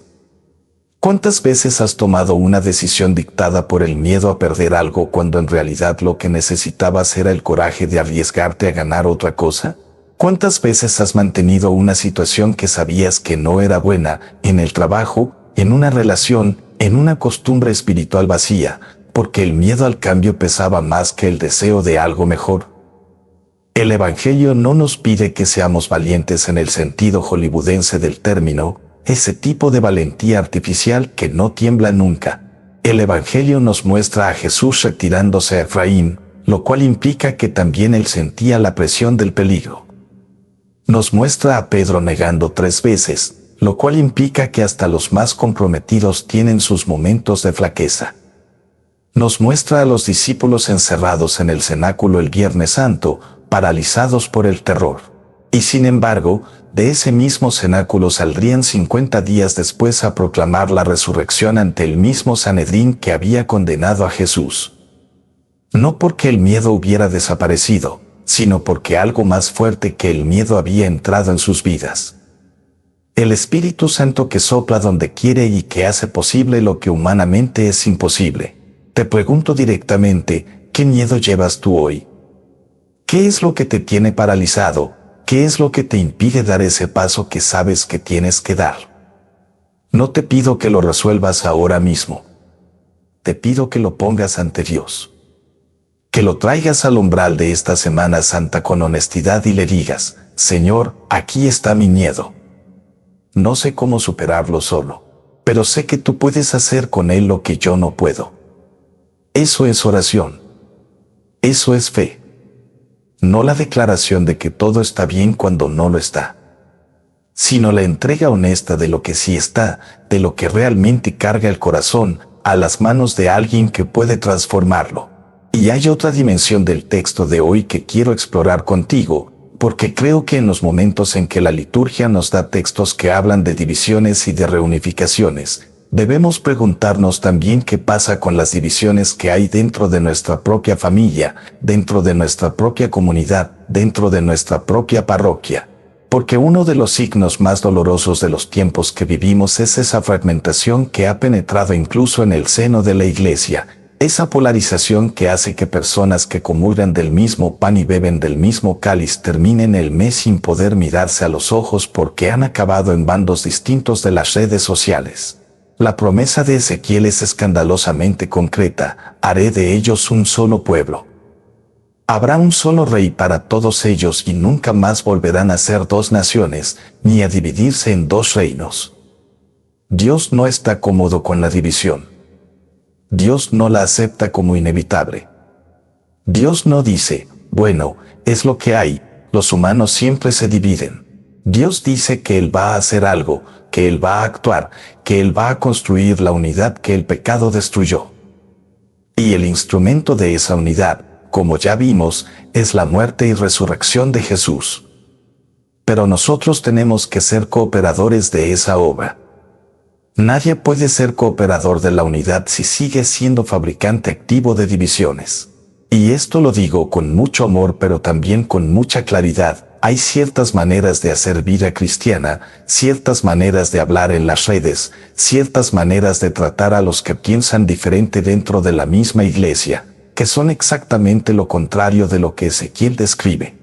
¿Cuántas veces has tomado una decisión dictada por el miedo a perder algo cuando en realidad lo que necesitabas era el coraje de arriesgarte a ganar otra cosa? ¿Cuántas veces has mantenido una situación que sabías que no era buena, en el trabajo, en una relación, en una costumbre espiritual vacía, porque el miedo al cambio pesaba más que el deseo de algo mejor? El Evangelio no nos pide que seamos valientes en el sentido hollywoodense del término, ese tipo de valentía artificial que no tiembla nunca. El Evangelio nos muestra a Jesús retirándose a Efraín, lo cual implica que también él sentía la presión del peligro. Nos muestra a Pedro negando 3 veces, lo cual implica que hasta los más comprometidos tienen sus momentos de flaqueza. Nos muestra a los discípulos encerrados en el cenáculo el Viernes Santo, paralizados por el terror. Y sin embargo, de ese mismo cenáculo saldrían 50 días después a proclamar la resurrección ante el mismo Sanedrín que había condenado a Jesús. No porque el miedo hubiera desaparecido, sino porque algo más fuerte que el miedo había entrado en sus vidas. El Espíritu Santo que sopla donde quiere y que hace posible lo que humanamente es imposible. Te pregunto directamente, ¿qué miedo llevas tú hoy? ¿Qué es lo que te tiene paralizado? ¿Qué es lo que te impide dar ese paso que sabes que tienes que dar? No te pido que lo resuelvas ahora mismo. Te pido que lo pongas ante Dios. Que lo traigas al umbral de esta Semana Santa con honestidad y le digas, Señor, aquí está mi miedo. No sé cómo superarlo solo, pero sé que tú puedes hacer con él lo que yo no puedo. Eso es oración. Eso es fe. No la declaración de que todo está bien cuando no lo está, sino la entrega honesta de lo que sí está, de lo que realmente carga el corazón, a las manos de alguien que puede transformarlo. Y hay otra dimensión del texto de hoy que quiero explorar contigo, porque creo que en los momentos en que la liturgia nos da textos que hablan de divisiones y de reunificaciones, Debemos preguntarnos también qué pasa con las divisiones que hay dentro de nuestra propia familia, dentro de nuestra propia comunidad, dentro de nuestra propia parroquia. Porque uno de los signos más dolorosos de los tiempos que vivimos es esa fragmentación que ha penetrado incluso en el seno de la Iglesia, esa polarización que hace que personas que comulgan del mismo pan y beben del mismo cáliz terminen el mes sin poder mirarse a los ojos porque han acabado en bandos distintos de las redes sociales. La promesa de Ezequiel es escandalosamente concreta: haré de ellos un solo pueblo. Habrá un solo rey para todos ellos y nunca más volverán a ser dos naciones, ni a dividirse en dos reinos. Dios no está cómodo con la división. Dios no la acepta como inevitable. Dios no dice, bueno, es lo que hay, los humanos siempre se dividen. Dios dice que Él va a hacer algo, que Él va a actuar, que Él va a construir la unidad que el pecado destruyó. Y el instrumento de esa unidad, como ya vimos, es la muerte y resurrección de Jesús. Pero nosotros tenemos que ser cooperadores de esa obra. Nadie puede ser cooperador de la unidad si sigue siendo fabricante activo de divisiones. Y esto lo digo con mucho amor pero también con mucha claridad. Hay ciertas maneras de hacer vida cristiana, ciertas maneras de hablar en las redes, ciertas maneras de tratar a los que piensan diferente dentro de la misma iglesia, que son exactamente lo contrario de lo que Ezequiel describe.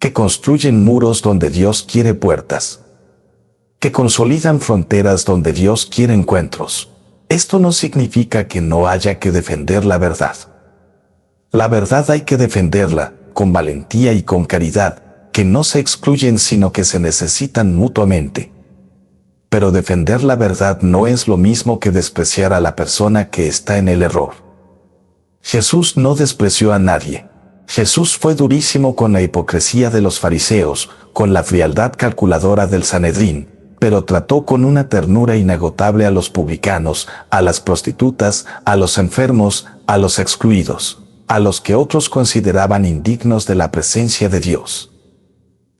Que construyen muros donde Dios quiere puertas. Que consolidan fronteras donde Dios quiere encuentros. Esto no significa que no haya que defender la verdad. La verdad hay que defenderla, con valentía y con caridad, que no se excluyen sino que se necesitan mutuamente. Pero defender la verdad no es lo mismo que despreciar a la persona que está en el error. Jesús no despreció a nadie. Jesús fue durísimo con la hipocresía de los fariseos, con la frialdad calculadora del Sanedrín, pero trató con una ternura inagotable a los publicanos, a las prostitutas, a los enfermos, a los excluidos, a los que otros consideraban indignos de la presencia de Dios.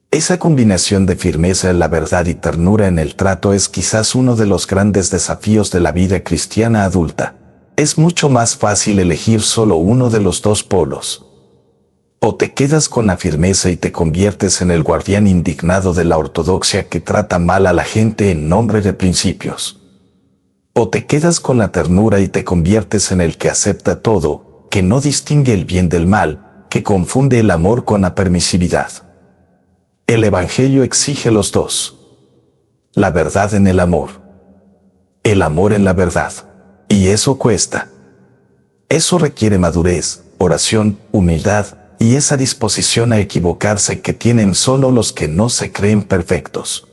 Esa combinación de firmeza en la verdad y ternura en el trato es quizás uno de los grandes desafíos de la vida cristiana adulta. Es mucho más fácil elegir solo uno de los dos polos. O te quedas con la firmeza y te conviertes en el guardián indignado de la ortodoxia que trata mal a la gente en nombre de principios. O te quedas con la ternura y te conviertes en el que acepta todo, que no distingue el bien del mal, que confunde el amor con la permisividad. El Evangelio exige los dos. La verdad en el amor. El amor en la verdad. Y eso cuesta. Eso requiere madurez, oración, humildad, y esa disposición a equivocarse que tienen solo los que no se creen perfectos.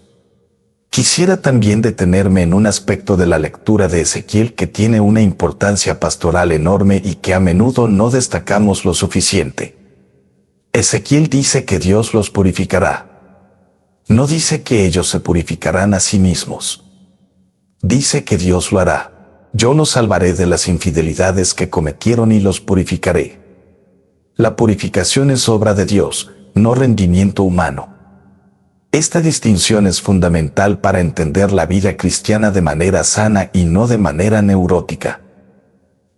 Quisiera también detenerme en un aspecto de la lectura de Ezequiel que tiene una importancia pastoral enorme y que a menudo no destacamos lo suficiente. Ezequiel dice que Dios los purificará. No dice que ellos se purificarán a sí mismos. Dice que Dios lo hará. Yo los salvaré de las infidelidades que cometieron y los purificaré. La purificación es obra de Dios, no rendimiento humano. Esta distinción es fundamental para entender la vida cristiana de manera sana y no de manera neurótica.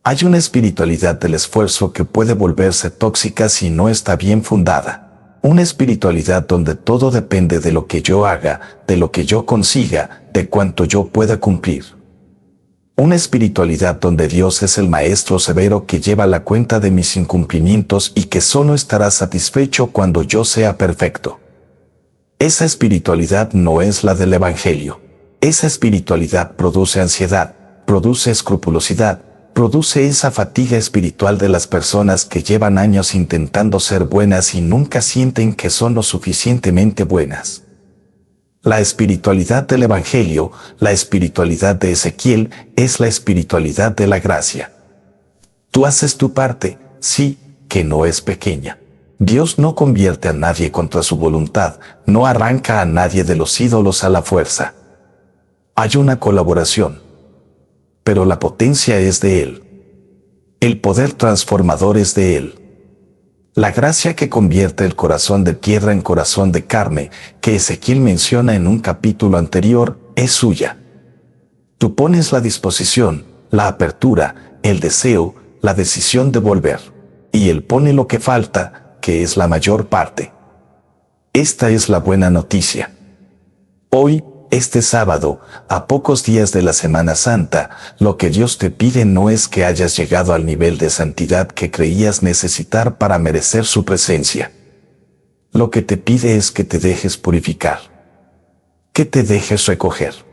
Hay una espiritualidad del esfuerzo que puede volverse tóxica si no está bien fundada. Una espiritualidad donde todo depende de lo que yo haga, de lo que yo consiga, de cuánto yo pueda cumplir. Una espiritualidad donde Dios es el maestro severo que lleva la cuenta de mis incumplimientos y que solo estará satisfecho cuando yo sea perfecto. Esa espiritualidad no es la del Evangelio. Esa espiritualidad produce ansiedad, produce escrupulosidad, produce esa fatiga espiritual de las personas que llevan años intentando ser buenas y nunca sienten que son lo suficientemente buenas. La espiritualidad del Evangelio, la espiritualidad de Ezequiel, es la espiritualidad de la gracia. Tú haces tu parte, sí, que no es pequeña. Dios no convierte a nadie contra su voluntad, no arranca a nadie de los ídolos a la fuerza. Hay una colaboración. Pero la potencia es de Él. El poder transformador es de Él. La gracia que convierte el corazón de piedra en corazón de carne, que Ezequiel menciona en un capítulo anterior, es suya. Tú pones la disposición, la apertura, el deseo, la decisión de volver. Y Él pone lo que falta, que es la mayor parte. Esta es la buena noticia. Hoy, este sábado, a pocos días de la Semana Santa, lo que Dios te pide no es que hayas llegado al nivel de santidad que creías necesitar para merecer su presencia. Lo que te pide es que te dejes purificar, que te dejes recoger,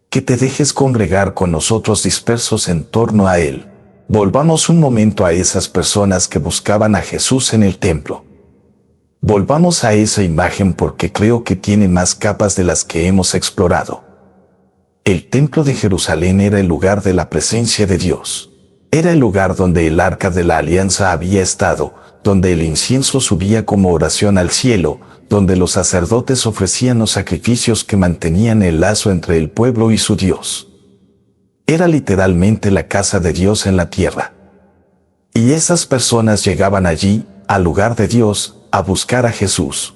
que te dejes congregar con nosotros dispersos en torno a Él. Volvamos un momento a esas personas que buscaban a Jesús en el templo. Volvamos a esa imagen porque creo que tiene más capas de las que hemos explorado. El templo de Jerusalén era el lugar de la presencia de Dios. Era el lugar donde el arca de la alianza había estado, donde el incienso subía como oración al cielo, donde los sacerdotes ofrecían los sacrificios que mantenían el lazo entre el pueblo y su Dios. Era literalmente la casa de Dios en la tierra. Y esas personas llegaban allí, al lugar de Dios, a buscar a Jesús.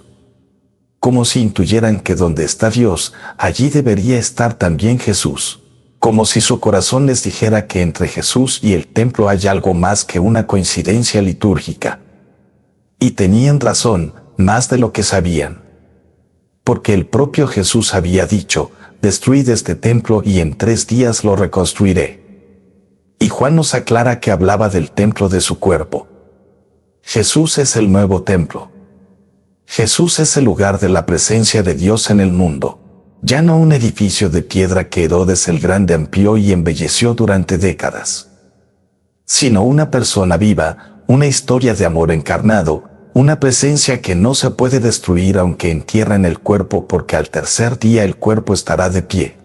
Como si intuyeran que donde está Dios, allí debería estar también Jesús. Como si su corazón les dijera que entre Jesús y el templo hay algo más que una coincidencia litúrgica. Y tenían razón, más de lo que sabían. Porque el propio Jesús había dicho, destruid este templo y en 3 días lo reconstruiré. Y Juan nos aclara que hablaba del templo de su cuerpo. Jesús es el nuevo templo. Jesús es el lugar de la presencia de Dios en el mundo. Ya no un edificio de piedra que Herodes el Grande amplió y embelleció durante décadas, sino una persona viva, una historia de amor encarnado, una presencia que no se puede destruir aunque entierren el cuerpo porque al tercer día el cuerpo estará de pie.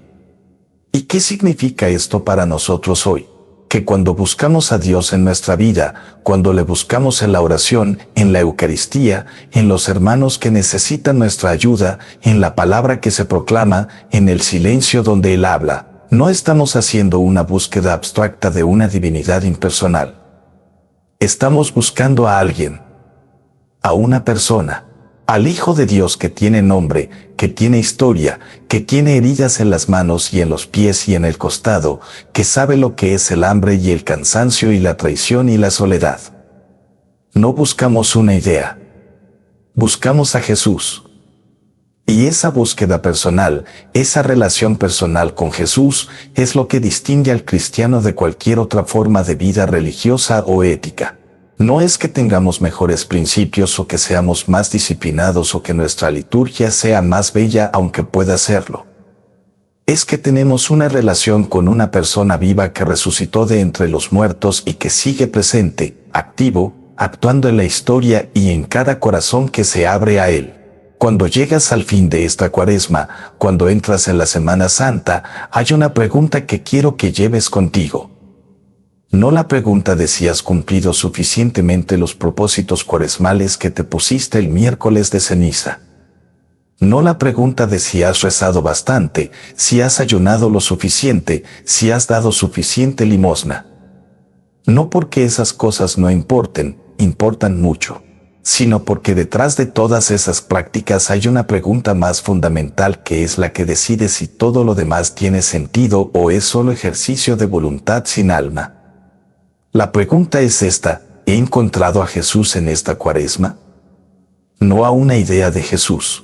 ¿Y qué significa esto para nosotros hoy? Que cuando buscamos a Dios en nuestra vida, cuando le buscamos en la oración, en la Eucaristía, en los hermanos que necesitan nuestra ayuda, en la palabra que se proclama, en el silencio donde Él habla, no estamos haciendo una búsqueda abstracta de una divinidad impersonal. Estamos buscando a alguien, a una persona, al Hijo de Dios que tiene nombre, que tiene historia, que tiene heridas en las manos y en los pies y en el costado, que sabe lo que es el hambre y el cansancio y la traición y la soledad. No buscamos una idea, buscamos a Jesús. Y esa búsqueda personal, esa relación personal con Jesús, es lo que distingue al cristiano de cualquier otra forma de vida religiosa o ética. No es que tengamos mejores principios o que seamos más disciplinados o que nuestra liturgia sea más bella aunque pueda serlo. Es que tenemos una relación con una persona viva que resucitó de entre los muertos y que sigue presente, activo, actuando en la historia y en cada corazón que se abre a Él. Cuando llegas al fin de esta Cuaresma, cuando entras en la Semana Santa, hay una pregunta que quiero que lleves contigo. No la pregunta de si has cumplido suficientemente los propósitos cuaresmales que te pusiste el miércoles de ceniza. No la pregunta de si has rezado bastante, si has ayunado lo suficiente, si has dado suficiente limosna. No porque esas cosas no importen, importan mucho, sino porque detrás de todas esas prácticas hay una pregunta más fundamental que es la que decide si todo lo demás tiene sentido o es solo ejercicio de voluntad sin alma. La pregunta es esta: ¿he encontrado a Jesús en esta Cuaresma? No a una idea de Jesús.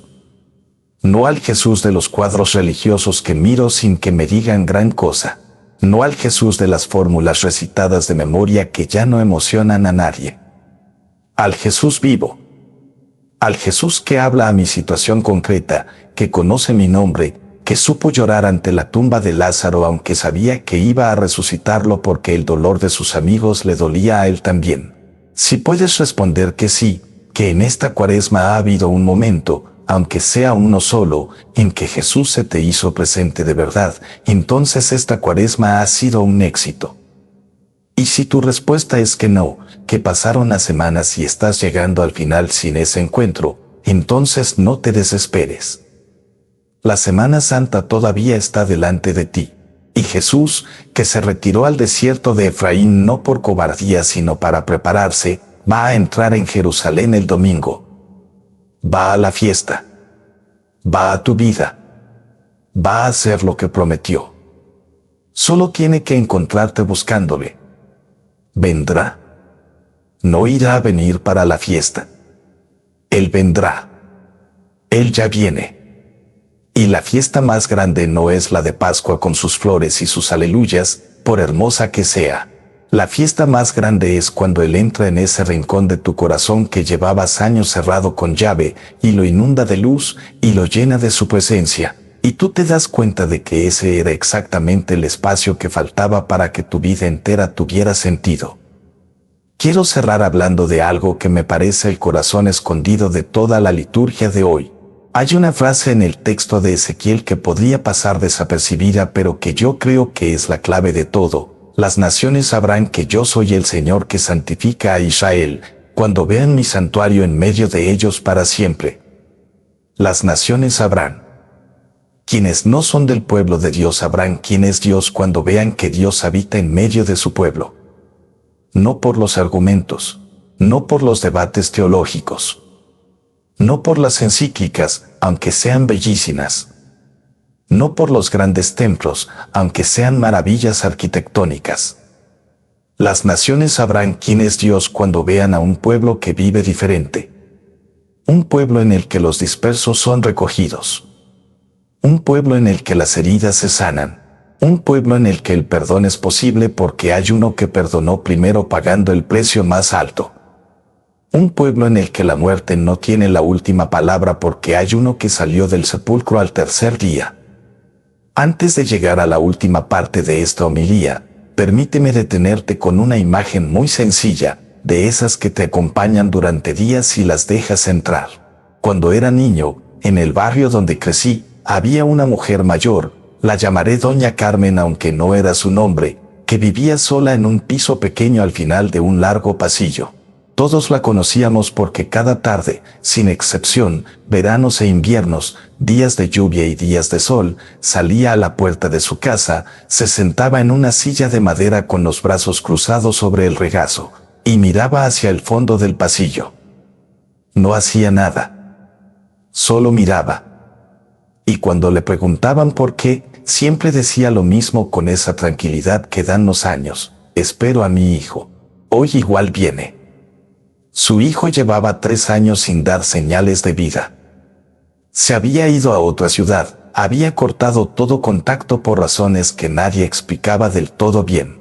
No al Jesús de los cuadros religiosos que miro sin que me digan gran cosa. No al Jesús de las fórmulas recitadas de memoria que ya no emocionan a nadie. Al Jesús vivo. Al Jesús que habla a mi situación concreta, que conoce mi nombre, que supo llorar ante la tumba de Lázaro aunque sabía que iba a resucitarlo porque el dolor de sus amigos le dolía a él también. Si puedes responder que sí, que en esta Cuaresma ha habido un momento, aunque sea uno solo, en que Jesús se te hizo presente de verdad, entonces esta Cuaresma ha sido un éxito. Y si tu respuesta es que no, que pasaron las semanas y estás llegando al final sin ese encuentro, entonces no te desesperes. La Semana Santa todavía está delante de ti. Y Jesús, que se retiró al desierto de Efraín no por cobardía sino para prepararse, va a entrar en Jerusalén el domingo. Va a la fiesta. Va a tu vida. Va a hacer lo que prometió. Solo tiene que encontrarte buscándole. Vendrá. No irá a venir para la fiesta. Él vendrá. Él ya viene. Y la fiesta más grande no es la de Pascua con sus flores y sus aleluyas, por hermosa que sea. La fiesta más grande es cuando Él entra en ese rincón de tu corazón que llevabas años cerrado con llave, y lo inunda de luz, y lo llena de su presencia, y tú te das cuenta de que ese era exactamente el espacio que faltaba para que tu vida entera tuviera sentido. Quiero cerrar hablando de algo que me parece el corazón escondido de toda la liturgia de hoy. Hay una frase en el texto de Ezequiel que podría pasar desapercibida, pero que yo creo que es la clave de todo. Las naciones sabrán que yo soy el Señor que santifica a Israel, cuando vean mi santuario en medio de ellos para siempre. Las naciones sabrán. Quienes no son del pueblo de Dios sabrán quién es Dios cuando vean que Dios habita en medio de su pueblo. No por los argumentos, no por los debates teológicos, no por las encíclicas, aunque sean bellísimas, no por los grandes templos, aunque sean maravillas arquitectónicas. Las naciones sabrán quién es Dios cuando vean a un pueblo que vive diferente. Un pueblo en el que los dispersos son recogidos. Un pueblo en el que las heridas se sanan. Un pueblo en el que el perdón es posible porque hay uno que perdonó primero pagando el precio más alto. Un pueblo en el que la muerte no tiene la última palabra porque hay uno que salió del sepulcro al tercer día. Antes de llegar a la última parte de esta homilía, permíteme detenerte con una imagen muy sencilla, de esas que te acompañan durante días y las dejas entrar. Cuando era niño, en el barrio donde crecí, había una mujer mayor, la llamaré Doña Carmen aunque no era su nombre, que vivía sola en un piso pequeño al final de un largo pasillo. Todos la conocíamos porque cada tarde, sin excepción, veranos e inviernos, días de lluvia y días de sol, salía a la puerta de su casa, se sentaba en una silla de madera con los brazos cruzados sobre el regazo, y miraba hacia el fondo del pasillo. No hacía nada. Solo miraba. Y cuando le preguntaban por qué, siempre decía lo mismo con esa tranquilidad que dan los años: espero a mi hijo. Hoy igual viene. Su hijo llevaba 3 años sin dar señales de vida. Se había ido a otra ciudad, había cortado todo contacto por razones que nadie explicaba del todo bien.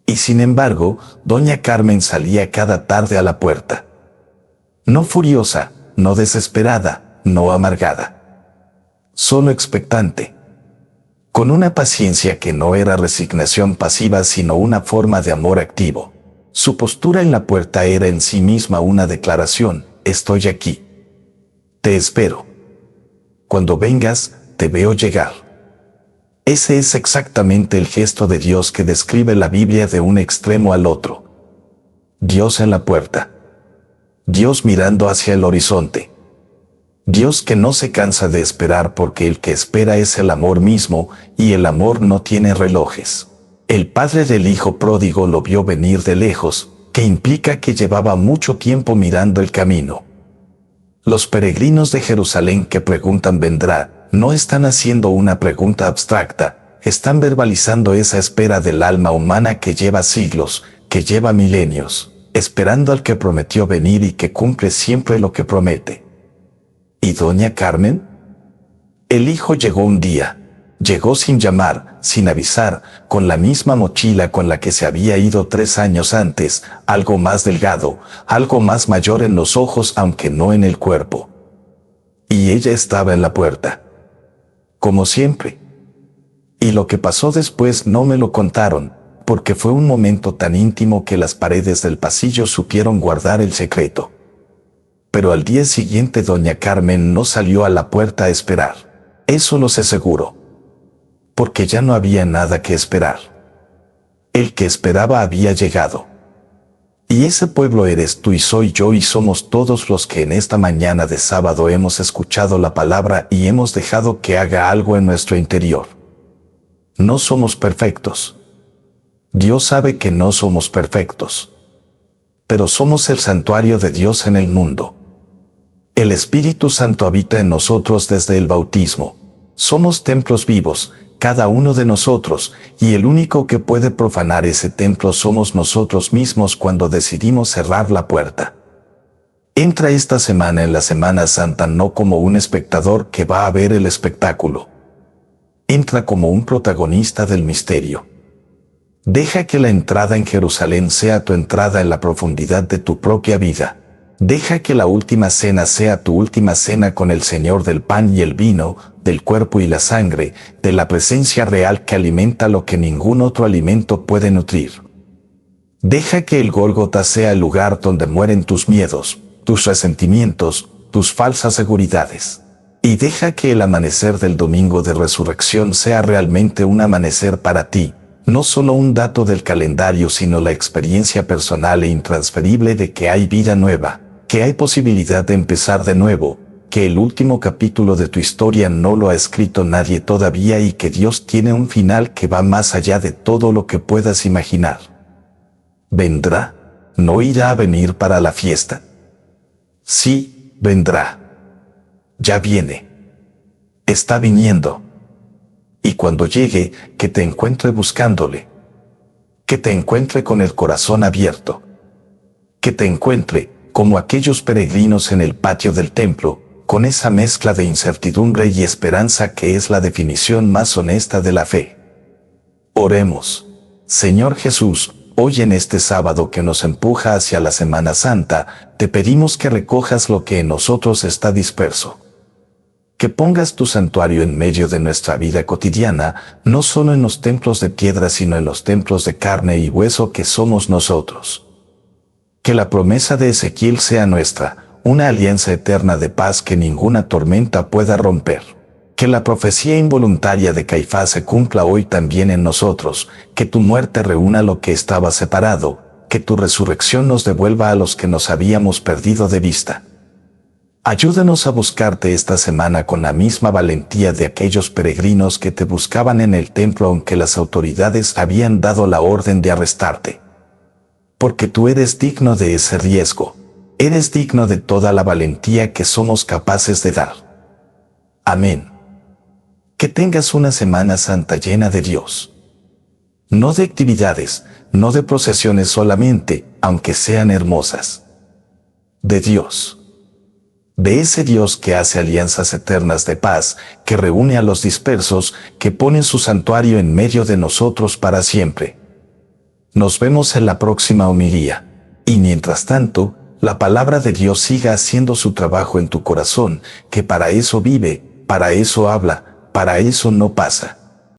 Y sin embargo, Doña Carmen salía cada tarde a la puerta. No furiosa, no desesperada, no amargada. Solo expectante. Con una paciencia que no era resignación pasiva sino una forma de amor activo. Su postura en la puerta era en sí misma una declaración: estoy aquí. Te espero. Cuando vengas, te veo llegar. Ese es exactamente el gesto de Dios que describe la Biblia de un extremo al otro. Dios en la puerta. Dios mirando hacia el horizonte. Dios que no se cansa de esperar porque el que espera es el amor mismo, y el amor no tiene relojes. El padre del hijo pródigo lo vio venir de lejos, que implica que llevaba mucho tiempo mirando el camino. Los peregrinos de Jerusalén que preguntan ¿vendrá? No están haciendo una pregunta abstracta, están verbalizando esa espera del alma humana que lleva siglos, que lleva milenios, esperando al que prometió venir y que cumple siempre lo que promete. ¿Y Doña Carmen? El hijo llegó un día. Llegó sin llamar, sin avisar, con la misma mochila con la que se había ido 3 años antes, algo más delgado, algo más mayor en los ojos aunque no en el cuerpo. Y ella estaba en la puerta. Como siempre. Y lo que pasó después no me lo contaron, porque fue un momento tan íntimo que las paredes del pasillo supieron guardar el secreto. Pero al día siguiente Doña Carmen no salió a la puerta a esperar. Eso lo sé seguro. Porque ya no había nada que esperar. El que esperaba había llegado. Y ese pueblo eres tú y soy yo y somos todos los que en esta mañana de sábado hemos escuchado la palabra y hemos dejado que haga algo en nuestro interior. No somos perfectos. Dios sabe que no somos perfectos. Pero somos el santuario de Dios en el mundo. El Espíritu Santo habita en nosotros desde el bautismo. Somos templos vivos, cada uno de nosotros, y el único que puede profanar ese templo somos nosotros mismos cuando decidimos cerrar la puerta. Entra esta semana en la Semana Santa no como un espectador que va a ver el espectáculo. Entra como un protagonista del misterio. Deja que la entrada en Jerusalén sea tu entrada en la profundidad de tu propia vida. Deja que la última cena sea tu última cena con el Señor del pan y el vino, del cuerpo y la sangre, de la presencia real que alimenta lo que ningún otro alimento puede nutrir. Deja que el Gólgota sea el lugar donde mueren tus miedos, tus resentimientos, tus falsas seguridades. Y deja que el amanecer del domingo de resurrección sea realmente un amanecer para ti, no solo un dato del calendario, sino la experiencia personal e intransferible de que hay vida nueva, que hay posibilidad de empezar de nuevo, que el último capítulo de tu historia no lo ha escrito nadie todavía y que Dios tiene un final que va más allá de todo lo que puedas imaginar. ¿Vendrá? ¿No irá a venir para la fiesta? Sí, vendrá. Ya viene. Está viniendo. Y cuando llegue, que te encuentre buscándole. Que te encuentre con el corazón abierto. Que te encuentre, como aquellos peregrinos en el patio del templo, con esa mezcla de incertidumbre y esperanza que es la definición más honesta de la fe. Oremos. Señor Jesús, hoy en este sábado que nos empuja hacia la Semana Santa, te pedimos que recojas lo que en nosotros está disperso. Que pongas tu santuario en medio de nuestra vida cotidiana, no solo en los templos de piedra, sino en los templos de carne y hueso que somos nosotros. Que la promesa de Ezequiel sea nuestra, una alianza eterna de paz que ninguna tormenta pueda romper. Que la profecía involuntaria de Caifás se cumpla hoy también en nosotros, que tu muerte reúna lo que estaba separado, que tu resurrección nos devuelva a los que nos habíamos perdido de vista. Ayúdanos a buscarte esta semana con la misma valentía de aquellos peregrinos que te buscaban en el templo aunque las autoridades habían dado la orden de arrestarte. Porque tú eres digno de ese riesgo, eres digno de toda la valentía que somos capaces de dar. Amén. Que tengas una Semana Santa llena de Dios. No de actividades, no de procesiones solamente, aunque sean hermosas. De Dios. De ese Dios que hace alianzas eternas de paz, que reúne a los dispersos, que pone su santuario en medio de nosotros para siempre. Nos vemos en la próxima homilía. Y mientras tanto, la palabra de Dios siga haciendo su trabajo en tu corazón, que para eso vive, para eso habla, para eso no pasa.